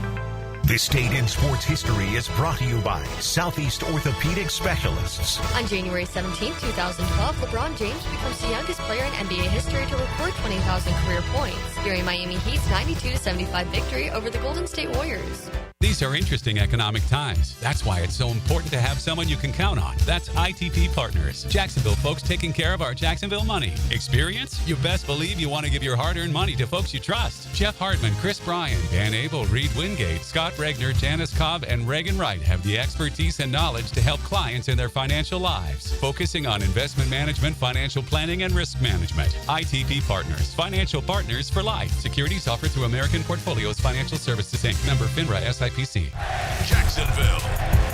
This Date in Sports History is brought to you by Southeast Orthopedic Specialists. On January 17, 2012, LeBron James becomes the youngest player in NBA history to record 20,000 career points during Miami Heat's 92-75 victory over the Golden State Warriors. These are interesting economic times. That's why it's so important to have someone you can count on. That's ITP Partners. Jacksonville folks taking care of our Jacksonville money. Experience? You best believe you want to give your hard-earned money to folks you trust. Jeff Hartman, Chris Bryan, Dan Abel, Reed Wingate, Scott Regner, Janice Cobb, and Reagan Wright have the expertise and knowledge to help clients in their financial lives, focusing on investment management, financial planning, and risk management. ITP Partners. Financial partners for life. Securities offered through American Portfolios Financial Services, Inc. Member FINRA SIPC. Jacksonville.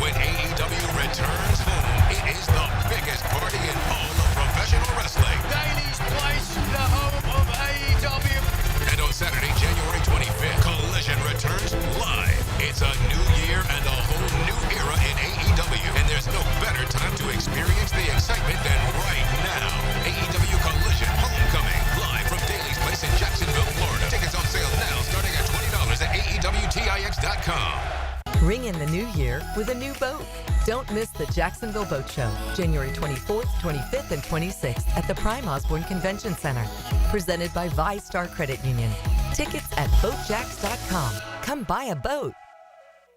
When AEW returns home, it is the biggest party in all of professional wrestling. Daily's Place, the home of AEW. And on Saturday, January 25th, Collision returns live. It's a new year and a whole new era in AEW. And there's no better time to experience the excitement than right now. AEW Collision Homecoming, live from Daily's Place in Jacksonville, Florida. Tickets on sale now, starting at $20 at AEWTIX.com. Ring in the new year with a new boat. Don't miss the Jacksonville Boat Show, January 24th, 25th, and 26th at the Prime Osborne Convention Center. Presented by ViStar Credit Union. Tickets at boatjacks.com. Come buy a boat.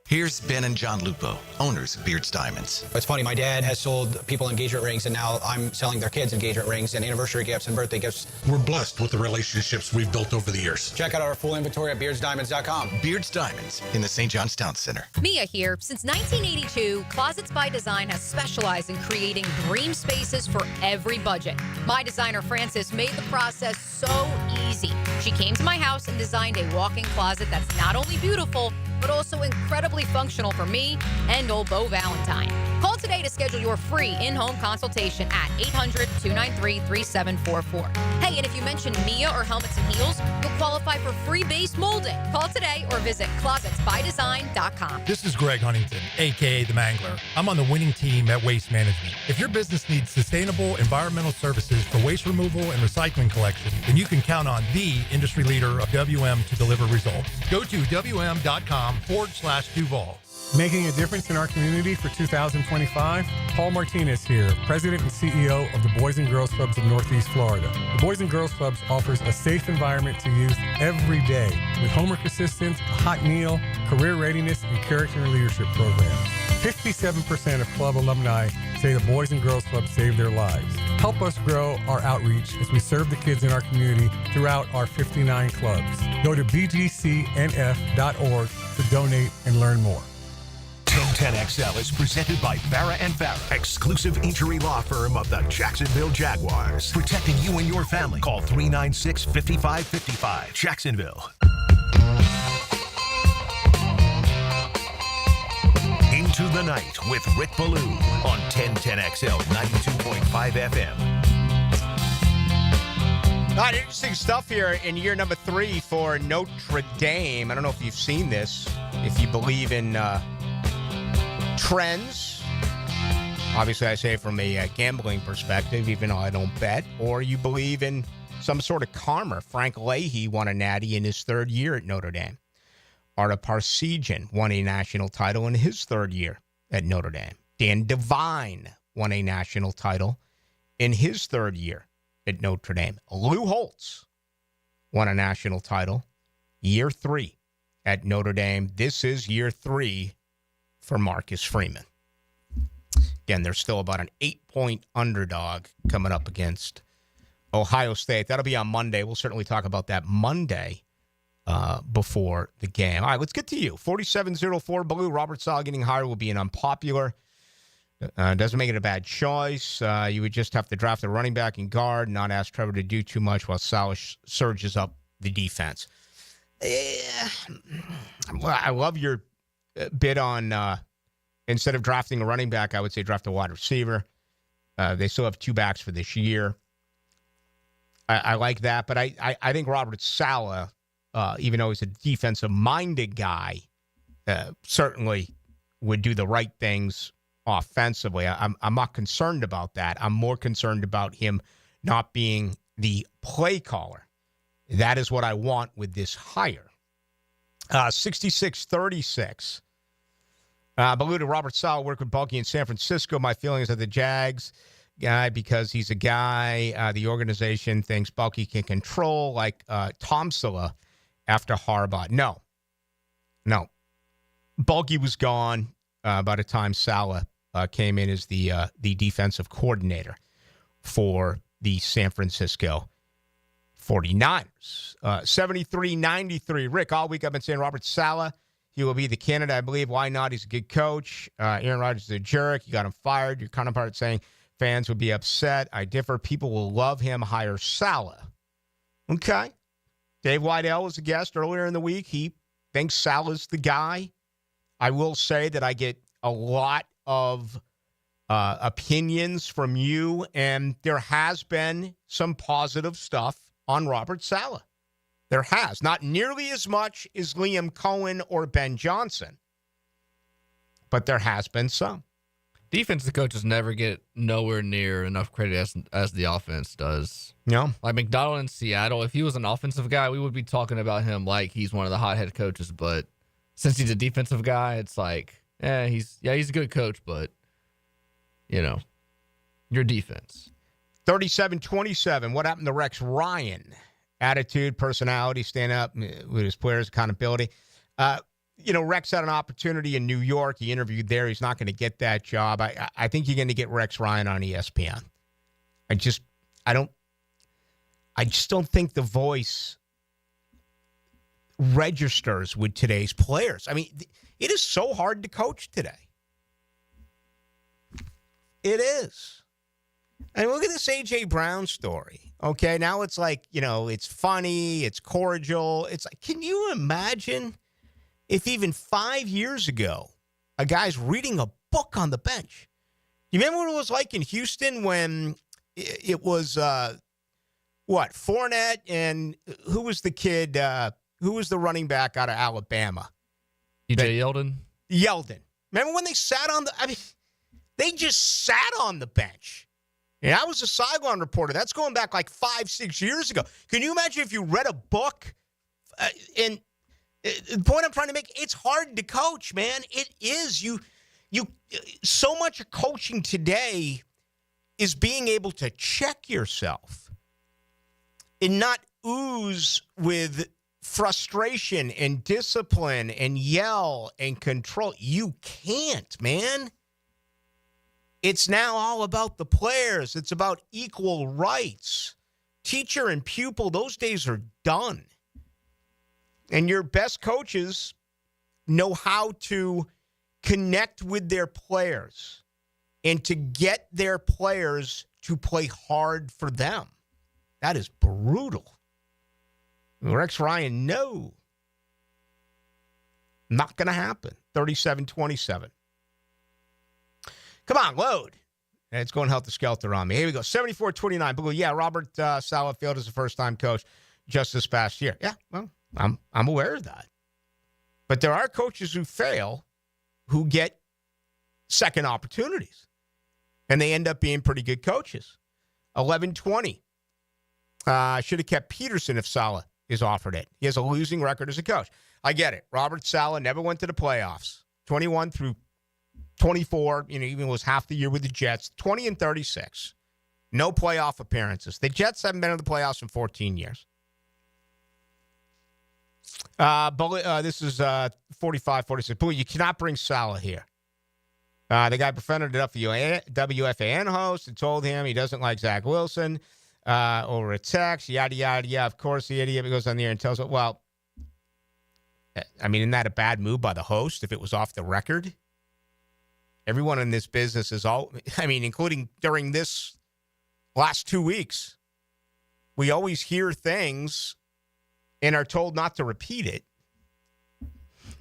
Here's Ben and John Lupo, owners of Beards Diamonds. It's funny, my dad has sold people engagement rings, and now I'm selling their kids engagement rings and anniversary gifts and birthday gifts. We're blessed with the relationships we've built over the years. Check out our full inventory at beardsdiamonds.com. Beards Diamonds in the St. John's Town Center. Mia here. Since 1982, Closets by Design has specialized in creating dream spaces for every budget. My designer, Frances, made the process so easy. She came to my house and designed a walk-in closet that's not only beautiful, but also incredibly functional for me and old Beau Valentine. Call today to schedule your free in-home consultation at 800-293-3744. Hey, and if you mention Mia or Helmets and Heels, you'll qualify for free base molding. Call today or visit closetsbydesign.com. This is Greg Huntington, a.k.a. The Mangler. I'm on the winning team at Waste Management. If your business needs sustainable environmental services for waste removal and recycling collection, then you can count on the industry leader of WM to deliver results. Go to WM.com/Duval. Making a difference in our community for 2025? Paul Martinez here, President and CEO of the Boys and Girls Clubs of Northeast Florida. The Boys and Girls Clubs offers a safe environment to youth every day with homework assistance, a hot meal, career readiness, and character and leadership programs. 57% of club alumni say the Boys and Girls Clubs saved their lives. Help us grow our outreach as we serve the kids in our community throughout our 59 clubs. Go to bgcnf.org to donate and learn more. 1010XL is presented by Farah & Farah, exclusive injury law firm of the Jacksonville Jaguars. Protecting you and your family. Call 396-5555. Jacksonville. Into the Night with Rick Ballou on 1010XL 92.5 FM. All right, interesting stuff here in year number 3 for Notre Dame. I don't know if you've seen this. If you believe in trends, obviously I say from a gambling perspective, even though I don't bet, or you believe in some sort of karma. Frank Leahy won a natty in his 3rd year at Notre Dame. Arta Parsegian won a national title in his 3rd year at Notre Dame. Dan Devine won a national title in his 3rd year at Notre Dame. Lou Holtz won a national title year 3 at Notre Dame. This is year 3 for Marcus Freeman. Again, they're still about an 8-point underdog coming up against Ohio State. That'll be on Monday. We'll certainly talk about that Monday before the game. All right, let's get to you. 4704 Ballou. Robert Saleh getting hired will be an unpopular. Doesn't make it a bad choice. You would just have to draft a running back and guard, not ask Trevor to do too much while Saleh surges up the defense. I love your bid on, instead of drafting a running back, I would say draft a wide receiver. They still have 2 backs for this year. I like that, but I think Robert Saleh, even though he's a defensive-minded guy, certainly would do the right things offensively. I'm not concerned about that. I'm more concerned about him not being the play caller. That is what I want with this hire. 66-36. Ballou to Robert Saleh worked with Bulky in San Francisco. My feelings of the Jags guy because he's a guy the organization thinks Bulky can control, like Tomsula after Harbaugh. No. Bulky was gone by the time Saleh came in as the defensive coordinator for the San Francisco 49ers. 73-93. Rick, all week I've been saying Robert Saleh, he will be the candidate, I believe. Why not? He's a good coach. Aaron Rodgers is a jerk. You got him fired. Your counterpart saying fans would be upset. I differ. People will love him. Hire Saleh. Okay. Dave Weidel was a guest earlier in the week. He thinks Saleh's the guy. I will say that I get a lot of opinions from you, and there has been some positive stuff on Robert Saleh. There has. Not nearly as much as Liam Cohen or Ben Johnson, but there has been some. Defensive coaches never get nowhere near enough credit as the offense does. No. Like McDonald in Seattle, if he was an offensive guy, we would be talking about him like he's one of the hot head coaches, but since he's a defensive guy, it's like, he's a good coach, but your defense. 37-27. What happened to Rex Ryan? Attitude, personality, stand up with his players, accountability. Rex had an opportunity in New York. He interviewed there. He's not going to get that job. I think you're going to get Rex Ryan on ESPN. I just don't think the voice registers with today's players. I mean, it is so hard to coach today. It is. And look at this A.J. Brown story. Okay, now it's like, it's funny, it's cordial. It's like, can you imagine if even 5 years ago, a guy's reading a book on the bench? You remember what it was like in Houston when it was, Fournette and who was the kid, who was the running back out of Alabama? TJ Yeldon? Yeldon. Remember when they sat on they just sat on the bench. And I was a sideline reporter. That's going back like 5-6 years ago. Can you imagine if you read a book? And the point I'm trying to make, it's hard to coach, man. It is. You. So much of coaching today is being able to check yourself and not ooze with frustration and discipline and yell and control. You can't, man. It's now all about the players. It's about equal rights. Teacher and pupil, those days are done. And your best coaches know how to connect with their players and to get their players to play hard for them. That is brutal. Rex Ryan, no. Not going to happen. 37-27. Come on, load. It's going helter-skelter on me. Here we go. 74-29. Blue. Yeah, Robert Saleh failed as a first-time coach just this past year. Yeah, well, I'm aware of that. But there are coaches who fail who get second opportunities, and they end up being pretty good coaches. 11-20. Should have kept Peterson if Saleh is offered it. He has a losing record as a coach. I get it. Robert Saleh never went to the playoffs. 21 through 24, even was half the year with the Jets. 20-36. No playoff appearances. The Jets haven't been in the playoffs in 14 years. This is 45-46. Boy, you cannot bring Saleh here. The guy befriended a WFAN host and told him he doesn't like Zach Wilson over a text, yada, yada, yada. Of course, the idiot goes on the air and tells him, well, I mean, isn't that a bad move by the host if it was off the record? Everyone in this business is including during this last 2 weeks, we always hear things and are told not to repeat it.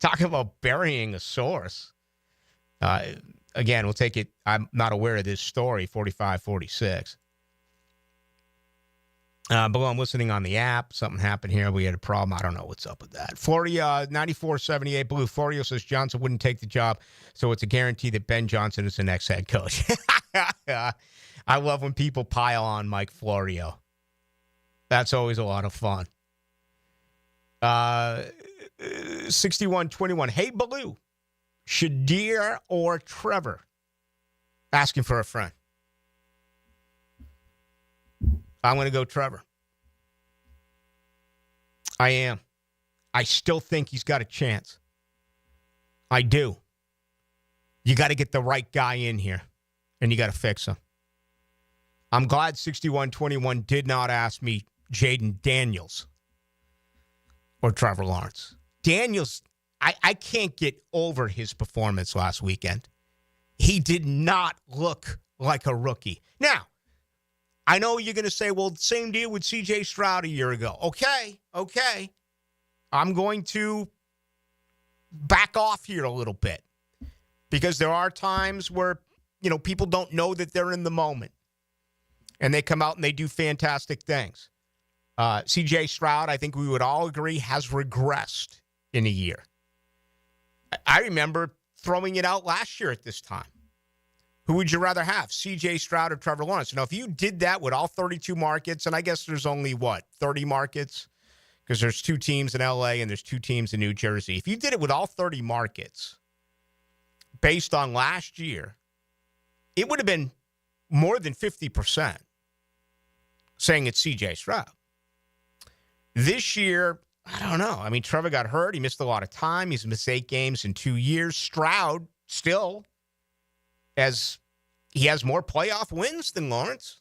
Talking about burying a source. Again, we'll take it. I'm not aware of this story, 45-46. Below, I'm listening on the app. Something happened here. We had a problem. I don't know what's up with that. Florio, 94-78. Blue Florio says Johnson wouldn't take the job, so it's a guarantee that Ben Johnson is the next head coach. I love when people pile on Mike Florio. That's always a lot of fun. 61-21. Hey, Ballou. Shadir or Trevor? Asking for a friend. I'm going to go Trevor. I am. I still think he's got a chance. I do. You got to get the right guy in here, and you got to fix him. I'm glad 61-21 did not ask me Jaden Daniels or Trevor Lawrence. Daniels, I can't get over his performance last weekend. He did not look like a rookie. Now, I know you're going to say, well, same deal with C.J. Stroud a year ago. Okay. I'm going to back off here a little bit because there are times where, people don't know that they're in the moment. And they come out and they do fantastic things. C.J. Stroud, I think we would all agree, has regressed in a year. I remember throwing it out last year at this time. Who would you rather have, C.J. Stroud or Trevor Lawrence? Now, if you did that with all 32 markets, and I guess there's only, 30 markets? Because there's 2 teams in L.A. and there's 2 teams in New Jersey. If you did it with all 30 markets, based on last year, it would have been more than 50% saying it's C.J. Stroud. This year, I don't know. I mean, Trevor got hurt. He missed a lot of time. He's missed 8 games in 2 years. Stroud still, as he has more playoff wins than Lawrence.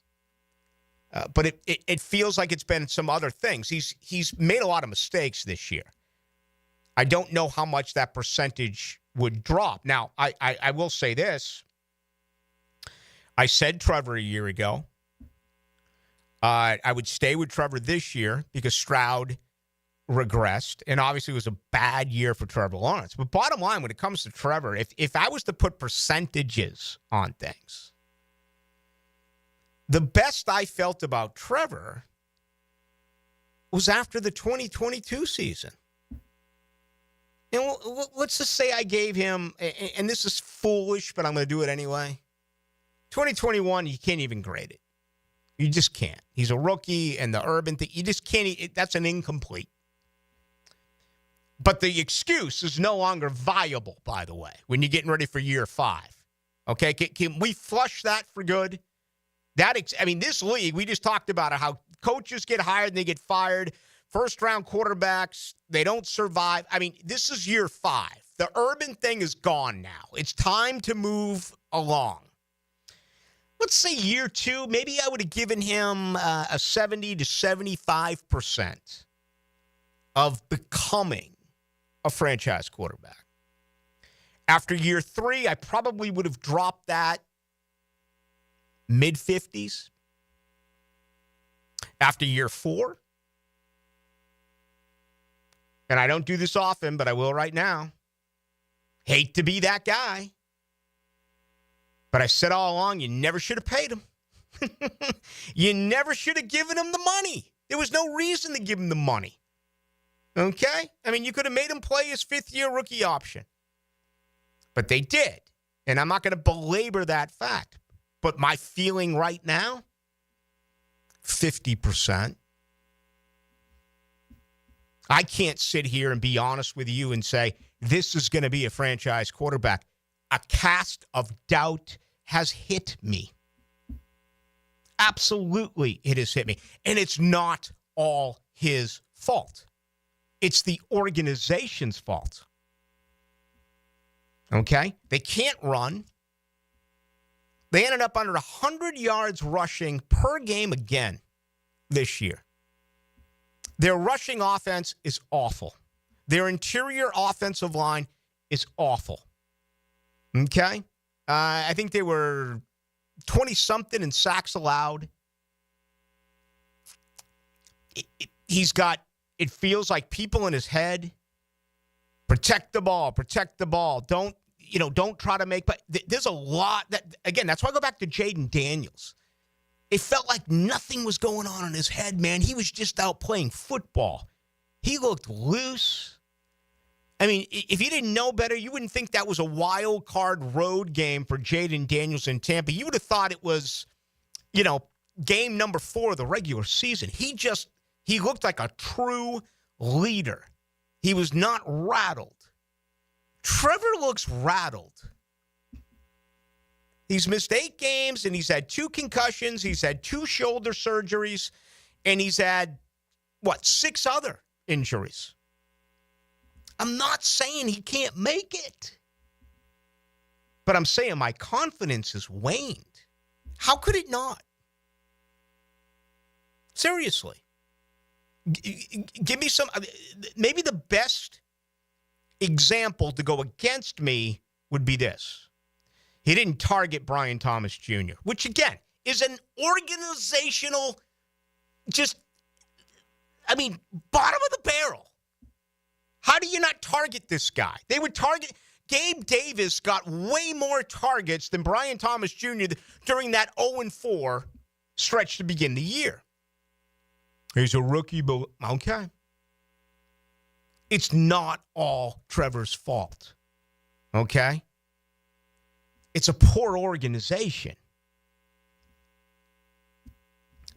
But it feels like it's been some other things. He's made a lot of mistakes this year. I don't know how much that percentage would drop. Now, I will say this. I said Trevor a year ago. I would stay with Trevor this year because Stroud regressed, and obviously it was a bad year for Trevor Lawrence. But bottom line, when it comes to Trevor, if I was to put percentages on things, the best I felt about Trevor was after the 2022 season. And let's just say I gave him, and this is foolish, but I'm going to do it anyway. 2021, you can't even grade it. You just can't. He's a rookie, and the urban thing, you just can't. That's an incomplete. But the excuse is no longer viable, by the way, when you're getting ready for year 5. Okay? Can we flush that for good? This league, we just talked about it, how coaches get hired and they get fired. First-round quarterbacks, they don't survive. This is year 5. The urban thing is gone now. It's time to move along. Let's say year 2, maybe I would have given him a 70 to 75% of becoming a franchise quarterback. After year 3, I probably would have dropped that mid-50s. After year 4, and I don't do this often, but I will right now, hate to be that guy. But I said all along, you never should have paid him. You never should have given him the money. There was no reason to give him the money. Okay? You could have made him play his 5th-year rookie option. But they did. And I'm not going to belabor that fact. But my feeling right now, 50%. I can't sit here and be honest with you and say, this is going to be a franchise quarterback. A cast of doubt has hit me. Absolutely, it has hit me. And it's not all his fault. It's the organization's fault. Okay? They can't run. They ended up under 100 yards rushing per game again this year. Their rushing offense is awful. Their interior offensive line is awful. Okay? I think they were 20-something in sacks allowed. He's got, it feels like people in his head Protect the ball. Don't try to make. But there's a lot that, again, that's why I go back to Jaden Daniels. It felt like nothing was going on in his head, man. He was just out playing football. He looked loose. I mean, if you didn't know better, you wouldn't think that was a wild card road game for Jaden Daniels in Tampa. You would have thought it was, game number 4 of the regular season. He looked like a true leader. He was not rattled. Trevor looks rattled. He's missed 8 games, and he's had 2 concussions. He's had 2 shoulder surgeries, and he's had, 6 other injuries. I'm not saying he can't make it, but I'm saying my confidence has waned. How could it not? Seriously. Give me some, maybe the best example to go against me would be this. He didn't target Brian Thomas Jr., which, again, is an organizational, bottom of the barrel. How do you not target this guy? They would target. Gabe Davis got way more targets than Brian Thomas Jr. during that 0-4 stretch to begin the year. He's a rookie, but okay. It's not all Trevor's fault, okay? It's a poor organization.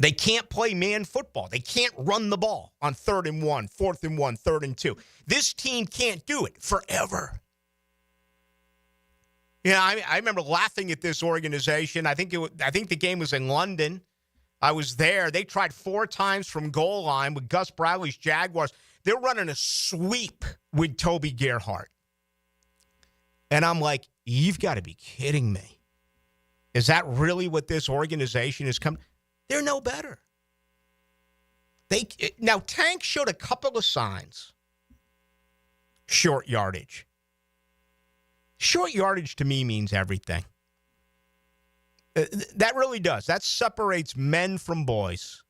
They can't play man football. They can't run the ball on 3rd and 1, 4th and 1, 3rd and 2. This team can't do it forever. I remember laughing at this organization. I think the game was in London. I was there. They tried 4 times from goal line with Gus Bradley's Jaguars. They're running a sweep with Toby Gerhart. And I'm like, you've got to be kidding me. Is that really what this organization is coming? They're no better. Now, Tank showed a couple of signs. Short yardage. Short yardage to me means everything. That really does. That separates men from boys.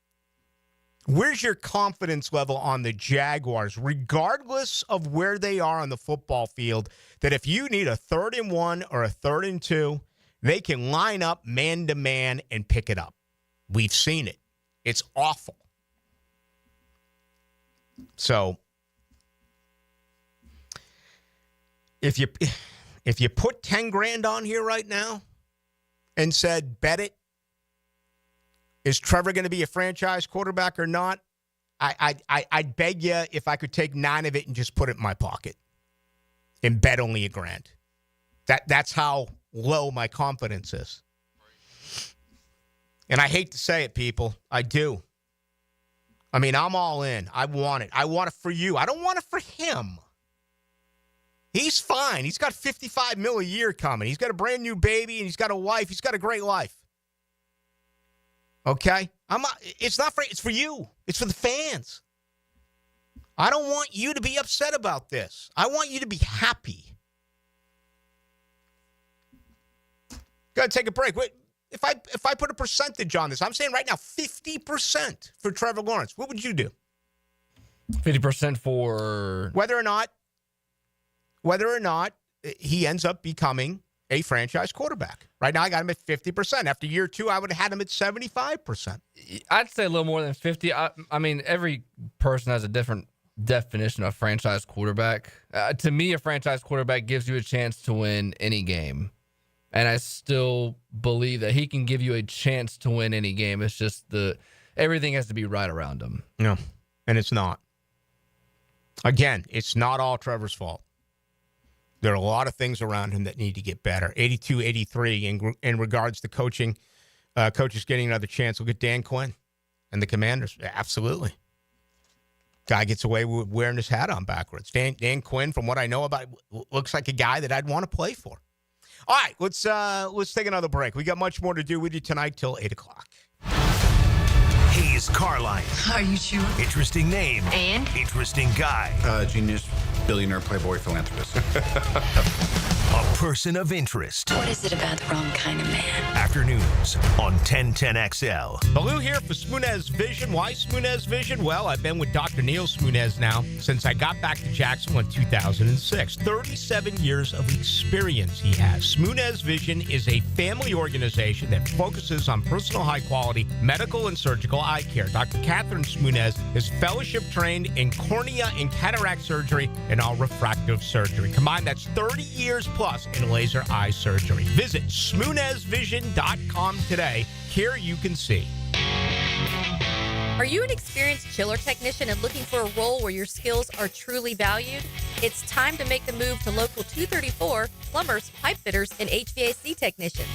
Where's your confidence level on the Jaguars, regardless of where they are on the football field, that if you need a 3rd and 1 or a 3rd and 2, they can line up man to man and pick it up? We've seen it. It's awful. So if you put 10 grand on here right now and said, bet it, is Trevor going to be a franchise quarterback or not? I'd beg you if I could take 9 of it and just put it in my pocket and bet only $1,000. That's how low my confidence is. And I hate to say it, people. I do. I mean, I'm all in. I want it. I want it for you. I don't want it for him. He's fine. He's got $55 million a year coming. He's got a brand new baby, and he's got a wife. He's got a great life. Okay? It's not for. It's for you. It's for the fans. I don't want you to be upset about this. I want you to be happy. Got to take a break. Wait, if I put a percentage on this, I'm saying right now 50% for Trevor Lawrence. What would you do? 50% for whether or not he ends up becoming a franchise quarterback. Right now, I got him at 50%. After year 2, I would have had him at 75%. I'd say a little more than 50. I mean, every person has a different definition of franchise quarterback. To me, a franchise quarterback gives you a chance to win any game. And I still believe that he can give you a chance to win any game. It's just everything has to be right around him. No, and it's not. Again, it's not all Trevor's fault. There are a lot of things around him that need to get better. 82-83 in regards to coaching. Coaches getting another chance. Look at Dan Quinn and the Commanders. Absolutely. Guy gets away with wearing his hat on backwards. Dan Quinn, from what I know about, looks like a guy that I'd want to play for. All right, let's take another break. We got much more to do with you tonight till 8 o'clock. Hayes Carline. Are you sure? Interesting name. And? Interesting guy. Genius, billionaire, playboy, philanthropist. a person of interest. What is it about the wrong kind of man? Afternoons on 1010XL. Ballou here for Smunez Vision. Why Smunez Vision? Well, I've been with Dr. Neil Smunez now since I got back to Jacksonville in 2006. 37 years of experience he has. Smunez Vision is a family organization that focuses on personal high-quality medical and surgical eye care. Dr. Catherine Smunez is fellowship-trained in cornea and cataract surgery and all refractive surgery. Combined, that's 30 years plus in laser eye surgery. Visit SmunezVision.com today. Here you can see. Are you an experienced chiller technician and looking for a role where your skills are truly valued? It's time to make the move to Local 234, plumbers, pipe fitters, and HVAC technicians.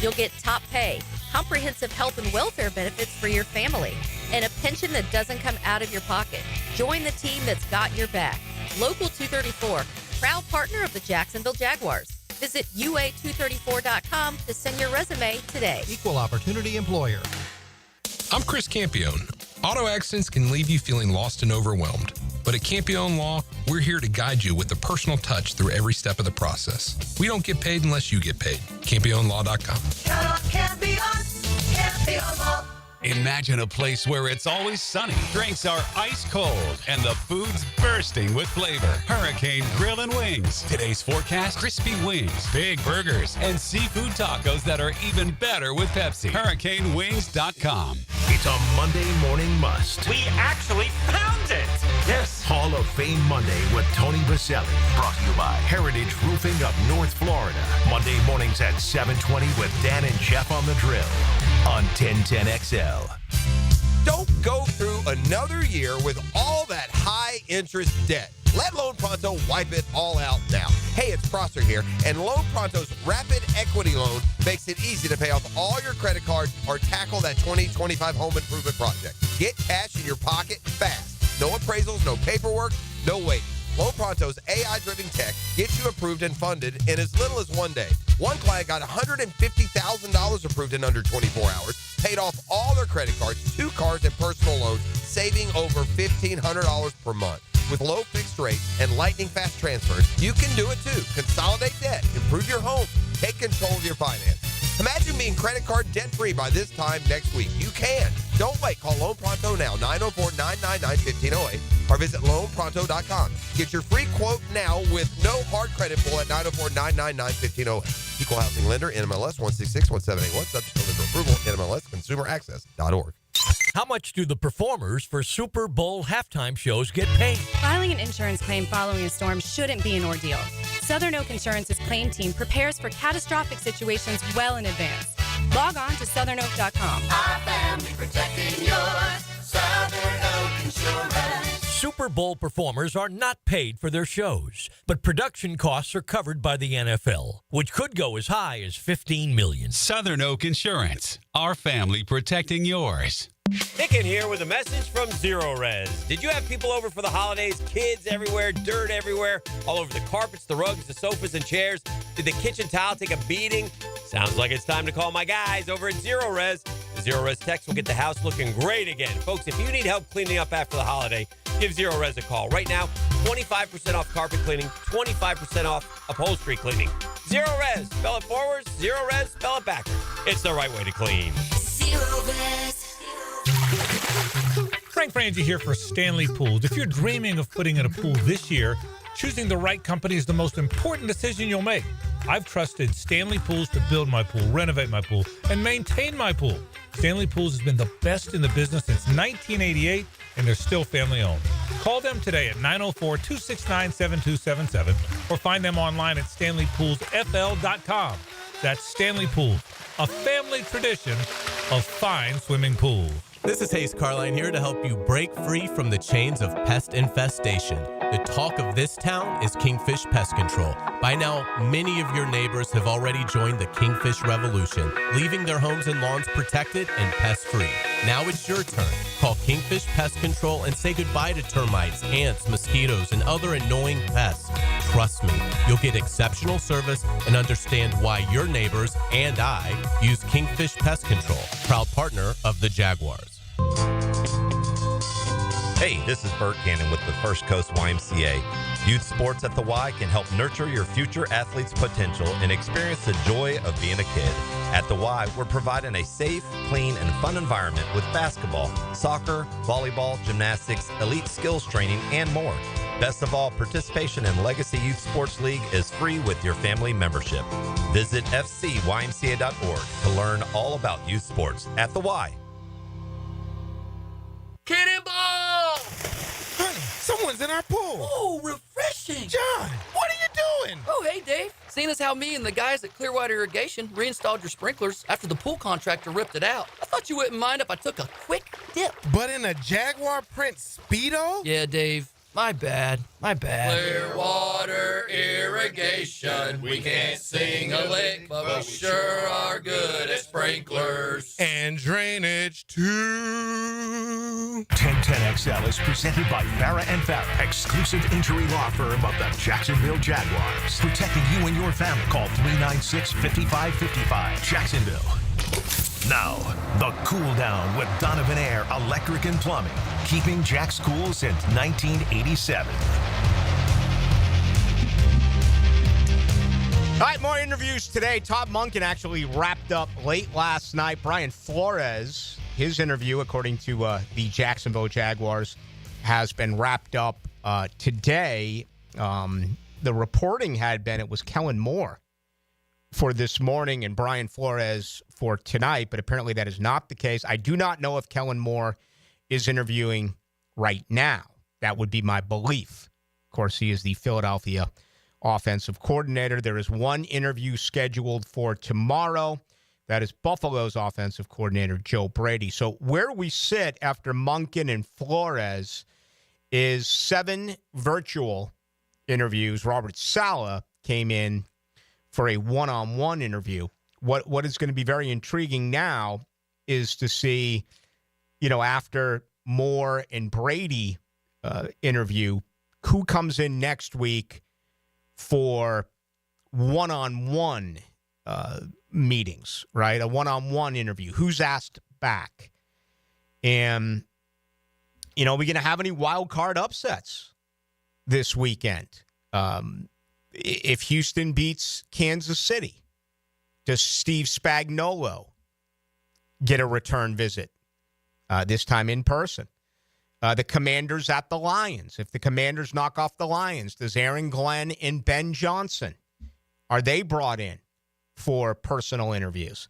You'll get top pay, comprehensive health and welfare benefits for your family, and a pension that doesn't come out of your pocket. Join the team that's got your back. Local 234, proud partner of the Jacksonville Jaguars. Visit UA234.com to send your resume today. Equal opportunity employer. I'm Chris Campione. Auto accidents can leave you feeling lost and overwhelmed. But at Campione Law, we're here to guide you with a personal touch through every step of the process. We don't get paid unless you get paid. CampioneLaw.com. Count on Campione, Campione Law. Imagine a place where it's always sunny, drinks are ice cold, and the food's bursting with flavor. Hurricane Grill and Wings. Today's forecast, crispy wings, big burgers, and seafood tacos that are even better with Pepsi. HurricaneWings.com. It's a Monday morning must. We actually found it! Yes. Hall of Fame Monday with Tony Baselli. Brought to you by Heritage Roofing of North Florida. Monday mornings at 7:20 with Dan and Jeff on the drill on 1010XL. Don't go through another year with all that high interest debt. Let Loan Pronto wipe it all out now. Hey, it's Prosser here, and Loan Pronto's Rapid Equity Loan makes it easy to pay off all your credit cards or tackle that 2025 home improvement project. Get cash in your pocket fast. No appraisals, no paperwork, no waiting. Loan Pronto's AI-driven tech gets you approved and funded in as little as 1 day. One client got $150,000 approved in under 24 hours, paid off all their credit cards, 2 cars, and personal loans, saving over $1,500 per month. With low fixed rates and lightning fast transfers, you can do it too. Consolidate debt, improve your home, take control of your finances. Imagine being credit card debt-free by this time next week. You can. Don't wait. Call Loan Pronto now, 904-999-1508, or visit loanpronto.com. Get your free quote now with no hard credit pull at 904-999-1508. Equal Housing Lender, NMLS 166178. Subject to lender approval, NMLSconsumeraccess.org. How much do the performers for Super Bowl halftime shows get paid? Filing an insurance claim following a storm shouldn't be an ordeal. Southern Oak Insurance's claim team prepares for catastrophic situations well in advance. Log on to southernoak.com. Our family protecting yours. Southern Oak Insurance. Super Bowl performers are not paid for their shows, but production costs are covered by the NFL, which could go as high as $15 million. Southern Oak Insurance. Our family protecting yours. Nick in here with a message from Zero Res. Did you have people over for the holidays? Kids everywhere, dirt everywhere, all over the carpets, the rugs, the sofas, and chairs. Did the kitchen tile take a beating? Sounds like it's time to call my guys over at Zero Res. The Zero Res techs will get the house looking great again. Folks, if you need help cleaning up after the holiday, give Zero Res a call. Right now, 25% off carpet cleaning, 25% off upholstery cleaning. Zero Res. Spell it forwards. Zero Res. Spell it backwards. It's the right way to clean. Zero Res. Frank Frangie here for Stanley Pools. If you're dreaming of putting in a pool this year, choosing the right company is the most important decision you'll make. I've trusted Stanley Pools to build my pool, renovate my pool, and maintain my pool. Stanley Pools has been the best in the business since 1988, and they're still family owned. Call them today at 904-269-7277 or find them online at stanleypoolsfl.com. That's Stanley Pools, a family tradition of fine swimming pools. This is Hayes Carline here to help you break free from the chains of pest infestation. The talk of this town is Kingfish Pest Control. By now, many of your neighbors have already joined the Kingfish Revolution, leaving their homes and lawns protected and pest-free. Now it's your turn. Call Kingfish Pest Control and say goodbye to termites, ants, mosquitoes, and other annoying pests. Trust me, you'll get exceptional service and understand why your neighbors and I use Kingfish Pest Control, proud partner of the Jaguars. Hey, this is Bert Cannon with the First Coast YMCA. Youth sports at the Y can help nurture your future athlete's potential and experience the joy of being a kid. At the Y, we're providing a safe, clean, and fun environment with basketball, soccer, volleyball, gymnastics, elite skills training, and more. Best of all, participation in Legacy Youth Sports League is free with your family membership. Visit fcymca.org to learn all about youth sports at the Y. Cannonball! Honey, someone's in our pool. Oh, refreshing. John, what are you doing? Oh, hey, Dave. Seeing as how me and the guys at Clearwater Irrigation reinstalled your sprinklers after the pool contractor ripped it out, I thought you wouldn't mind if I took a quick dip. But in a Jaguar print Speedo? Yeah, Dave. My bad. Clearwater Irrigation. We can't sing a lick, but we sure are good at sprinklers. And drainage, too. 1010XL is presented by Farah and Farah, exclusive injury law firm of the Jacksonville Jaguars. Protecting you and your family. Call 396-5555. Jacksonville. Now, the Cool Down with Donovan Air Electric and Plumbing. Keeping Jack's cool since 1987. All right, more interviews today. Todd Monken actually wrapped up late last night. Brian Flores, his interview, according to the Jacksonville Jaguars, has been wrapped up today. The reporting had been it was Kellen Moore for this morning and Brian Flores for tonight, but apparently that is not the case. I do not know if Kellen Moore is interviewing right now. That would be my belief. Of course, he is the Philadelphia offensive coordinator. There is one interview scheduled for tomorrow. That is Buffalo's offensive coordinator, Joe Brady. So where we sit after Monken and Flores is 7 virtual interviews. Robert Saleh came in for a one-on-one interview. What is going to be very intriguing now is to see, after Moore and Brady interview, who comes in next week for one-on-one meetings, right? A one-on-one interview. Who's asked back? And, we going to have any wild card upsets this weekend? If Houston beats Kansas City, does Steve Spagnuolo get a return visit, this time in person? The Commanders at the Lions. If the Commanders knock off the Lions, does Aaron Glenn and Ben Johnson, are they brought in for personal interviews?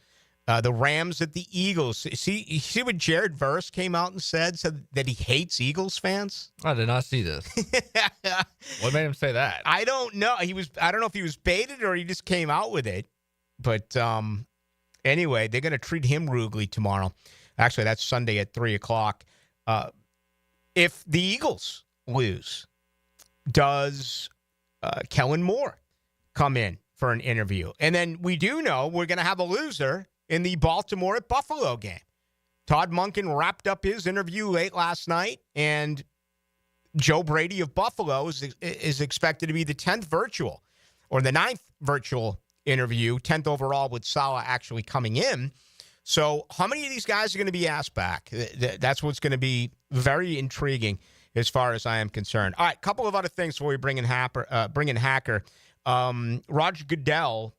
The Rams at the Eagles. See what Jared Verse came out and said that he hates Eagles fans? I did not see this. What made him say that? I don't know. I don't know if he was baited or he just came out with it. But anyway, they're going to treat him rudely tomorrow. Actually, that's Sunday at 3 o'clock. If the Eagles lose, does Kellen Moore come in for an interview? And then we do know we're going to have a loser in the Baltimore at Buffalo game. Todd Monken wrapped up his interview late last night, and Joe Brady of Buffalo is expected to be the 10th virtual, or the 9th virtual interview, 10th overall with Saleh actually coming in. So how many of these guys are going to be asked back? That's what's going to be very intriguing as far as I am concerned. All right, a couple of other things before we bring in Hacker. Roger Goodell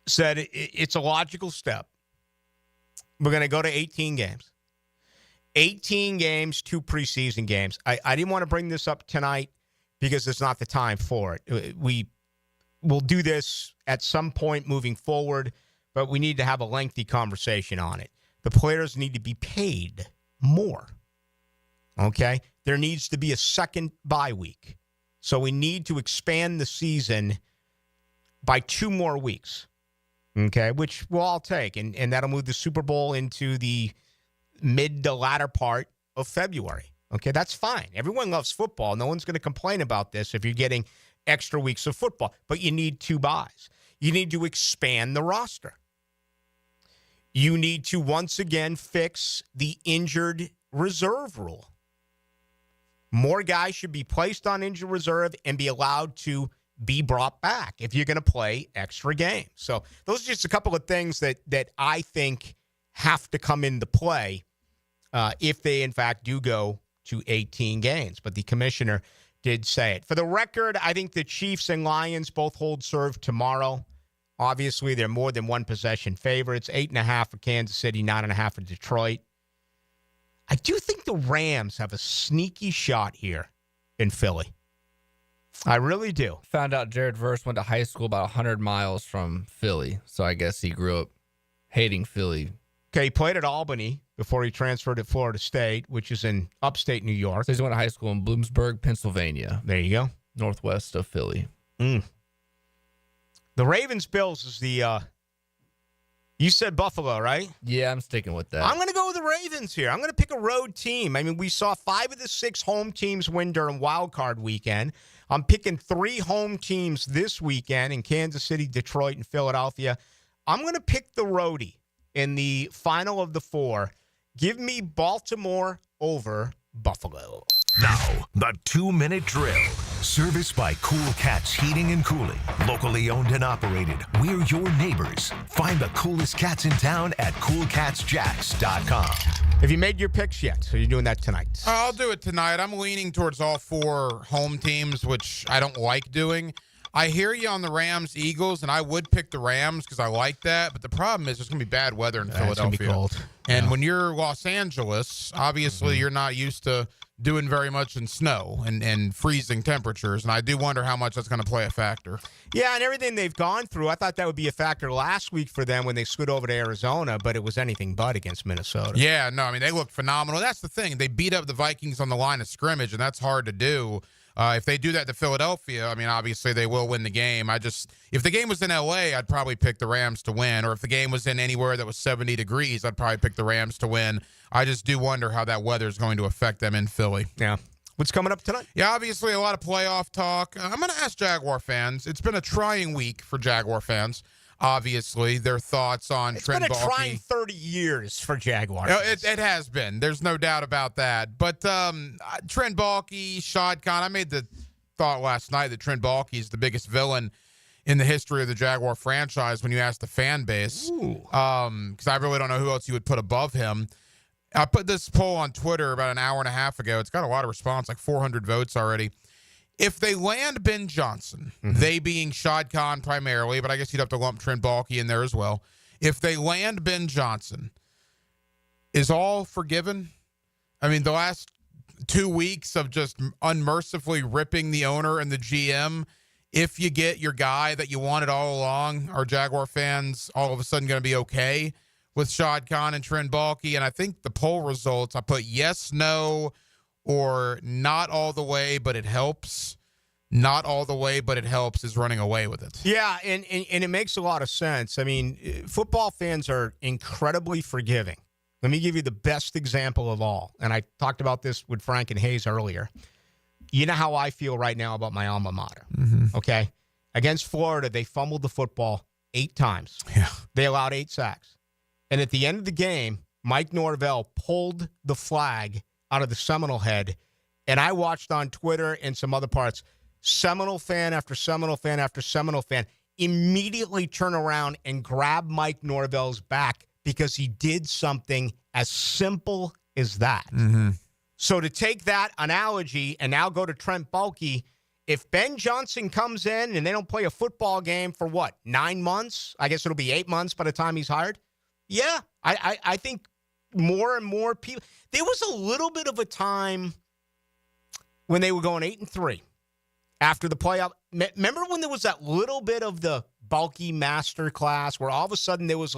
said it's a logical step. We're going to go to 18 games. 18 games, 2 preseason games. I didn't want to bring this up tonight because it's not the time for it. We will do this at some point moving forward, but we need to have a lengthy conversation on it. The players need to be paid more. Okay? There needs to be a second bye week. So we need to expand the season by 2 more weeks. Okay? Which we'll all take. And that'll move the Super Bowl into the mid to latter part of February. Okay? That's fine. Everyone loves football. No one's going to complain about this if you're getting extra weeks of football. But you need 2 byes. You need to expand the roster. You need to once again fix the injured reserve rule. More guys should be placed on injured reserve and be allowed to be brought back if you're going to play extra games. So those are just a couple of things that I think have to come into play if they, in fact, do go to 18 games. But the commissioner did say it. For the record, I think the Chiefs and Lions both hold serve tomorrow. Obviously, they're more than one possession favorites. 8.5 for Kansas City, 9.5 for Detroit. I do think the Rams have a sneaky shot here in Philly. I really do. Found out Jared Verse went to high school about 100 miles from Philly, so I guess he grew up hating Philly. Okay, he played at Albany before he transferred to Florida State, which is in upstate New York. So he went to high school in Bloomsburg, Pennsylvania. There you go. Northwest of Philly. The Ravens-Bills is the you said Buffalo, right? Yeah, I'm sticking with that. I'm going to go with the Ravens here. I'm going to pick a road team. I mean, we saw 5 of the 6 home teams win during Wild Card weekend. I'm picking 3 home teams this weekend in Kansas City, Detroit, and Philadelphia. I'm going to pick the roadie in the final of the 4. Give me Baltimore over Buffalo. Now, the 2-minute drill. Serviced by Cool Cats Heating and Cooling. Locally owned and operated. We're your neighbors. Find the coolest cats in town at coolcatsjacks.com. Have you made your picks yet? Are you doing that tonight? I'll do it tonight. I'm leaning towards all 4 home teams, which I don't like doing. I hear you on the Rams, Eagles, and I would pick the Rams because I like that. But the problem is there's going to be bad weather in Philadelphia. It's going to be cold. And when you're Los Angeles, obviously you're not used to doing very much in snow and freezing temperatures. And I do wonder how much that's going to play a factor. Yeah, and everything they've gone through, I thought that would be a factor last week for them when they scoot over to Arizona, but it was anything but against Minnesota. Yeah, no, I mean, they look phenomenal. That's the thing. They beat up the Vikings on the line of scrimmage, and that's hard to do. If they do that to Philadelphia, I mean, obviously they will win the game. If the game was in L.A., I'd probably pick the Rams to win. Or if the game was in anywhere that was 70 degrees, I'd probably pick the Rams to win. I just do wonder how that weather is going to affect them in Philly. Yeah. What's coming up tonight? Yeah, obviously a lot of playoff talk. I'm going to ask Jaguar fans. It's been a trying week for Jaguar fans. Obviously, their thoughts on Trent Baalke. It's been a trying 30 years for Jaguars. It has been. There's no doubt about that. But Trent Baalke, Shad Khan, I made the thought last night that Trent Baalke is the biggest villain in the history of the Jaguar franchise when you ask the fan base. Because I really don't know who else you would put above him. I put this poll on Twitter about an hour and a half ago. It's got a lot of response, like 400 votes already. If they land Ben Johnson, they being Shad Khan primarily, but I guess you'd have to lump Trent Baalke in there as well. If they land Ben Johnson, is all forgiven? I mean, the last 2 weeks of just unmercifully ripping the owner and the GM, if you get your guy that you wanted all along, are Jaguar fans all of a sudden going to be okay with Shad Khan and Trent Baalke? And I think the poll results, I put yes, no, or not all the way, but it helps. Not all the way, but it helps is running away with it. Yeah, and it makes a lot of sense. I mean, football fans are incredibly forgiving. Let me give you the best example of all. And I talked about this with Frank and Hayes earlier. You know how I feel right now about my alma mater, okay? Against Florida, they fumbled the football 8 times. Yeah. They allowed 8 sacks. And at the end of the game, Mike Norvell pulled the flag out of the Seminole head, and I watched on Twitter and some other parts, Seminole fan after Seminole fan after Seminole fan immediately turn around and grab Mike Norvell's back because he did something as simple as that. So to take that analogy and now go to Trent Baalke, if Ben Johnson comes in and they don't play a football game for 9 months? I guess it'll be 8 months by the time he's hired. Yeah, I think more and more people. There was a little bit of a time when they were going 8-3 after the playoff. Remember when there was that little bit of the Baalke masterclass where all of a sudden there was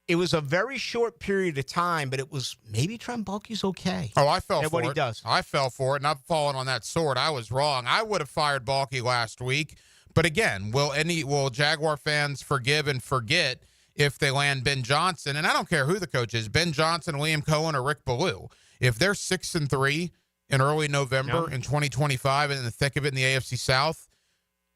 it was a very short period of time, but it was maybe Trent Baalke's okay. Oh, I fell for what it. He does. I fell for it, and I've fallen on that sword. I was wrong. I would have fired Baalke last week. But again, will Jaguar fans forgive and forget if they land Ben Johnson? And I don't care who the coach is, Ben Johnson, Liam Cohen, or Rick Ballou. If they're 6-3 in early November in 2025 and in the thick of it in the AFC South,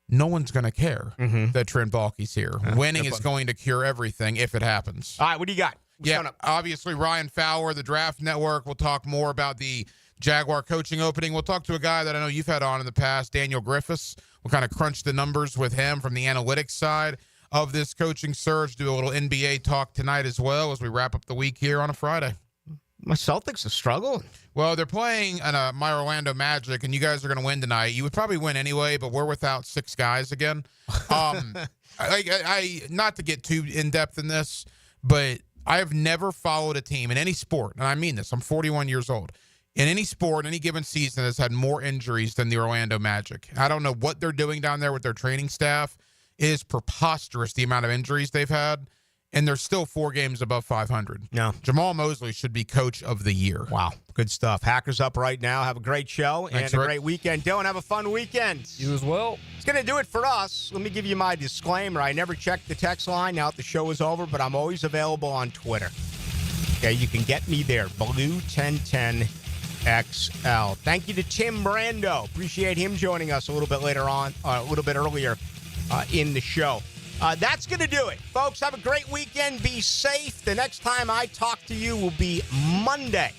no one's going to care that Trent Baalke's here. Winning is going to cure everything if it happens. All right, what do you got? What's obviously Ryan Fowler, the Draft Network. We'll talk more about the Jaguar coaching opening. We'll talk to a guy that I know you've had on in the past, Daniel Griffiths. We'll kind of crunch the numbers with him from the analytics side of this coaching surge. Do a little NBA talk tonight as well as we wrap up the week here on a Friday. My Celtics are struggling. Well, they're playing my Orlando Magic, and you guys are going to win tonight. You would probably win anyway, but we're without 6 guys again. I not to get too in-depth in this, but I have never followed a team in any sport, and I mean this. I'm 41 years old. In any sport, any given season, has had more injuries than the Orlando Magic. I don't know what they're doing down there with their training staff. It is preposterous the amount of injuries they've had, and they're still 4 games above 500. No. Jamal Mosley should be coach of the year. Wow. Good stuff. Hackers up right now. Have a great show Thanks, and a Rick. great weekend. Dylan, have a fun weekend. You as well. It's going to do it for us. Let me give you my disclaimer. I never check the text line now that the show is over, but I'm always available on Twitter. Okay, you can get me there. Blue1010XL. Thank you to Tim Brando. Appreciate him joining us a little bit later on, a little bit earlier in the show. That's going to do it. Folks, have a great weekend. Be safe. The next time I talk to you will be Monday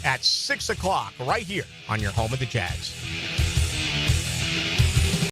at 6 o'clock right here on your home of the Jags.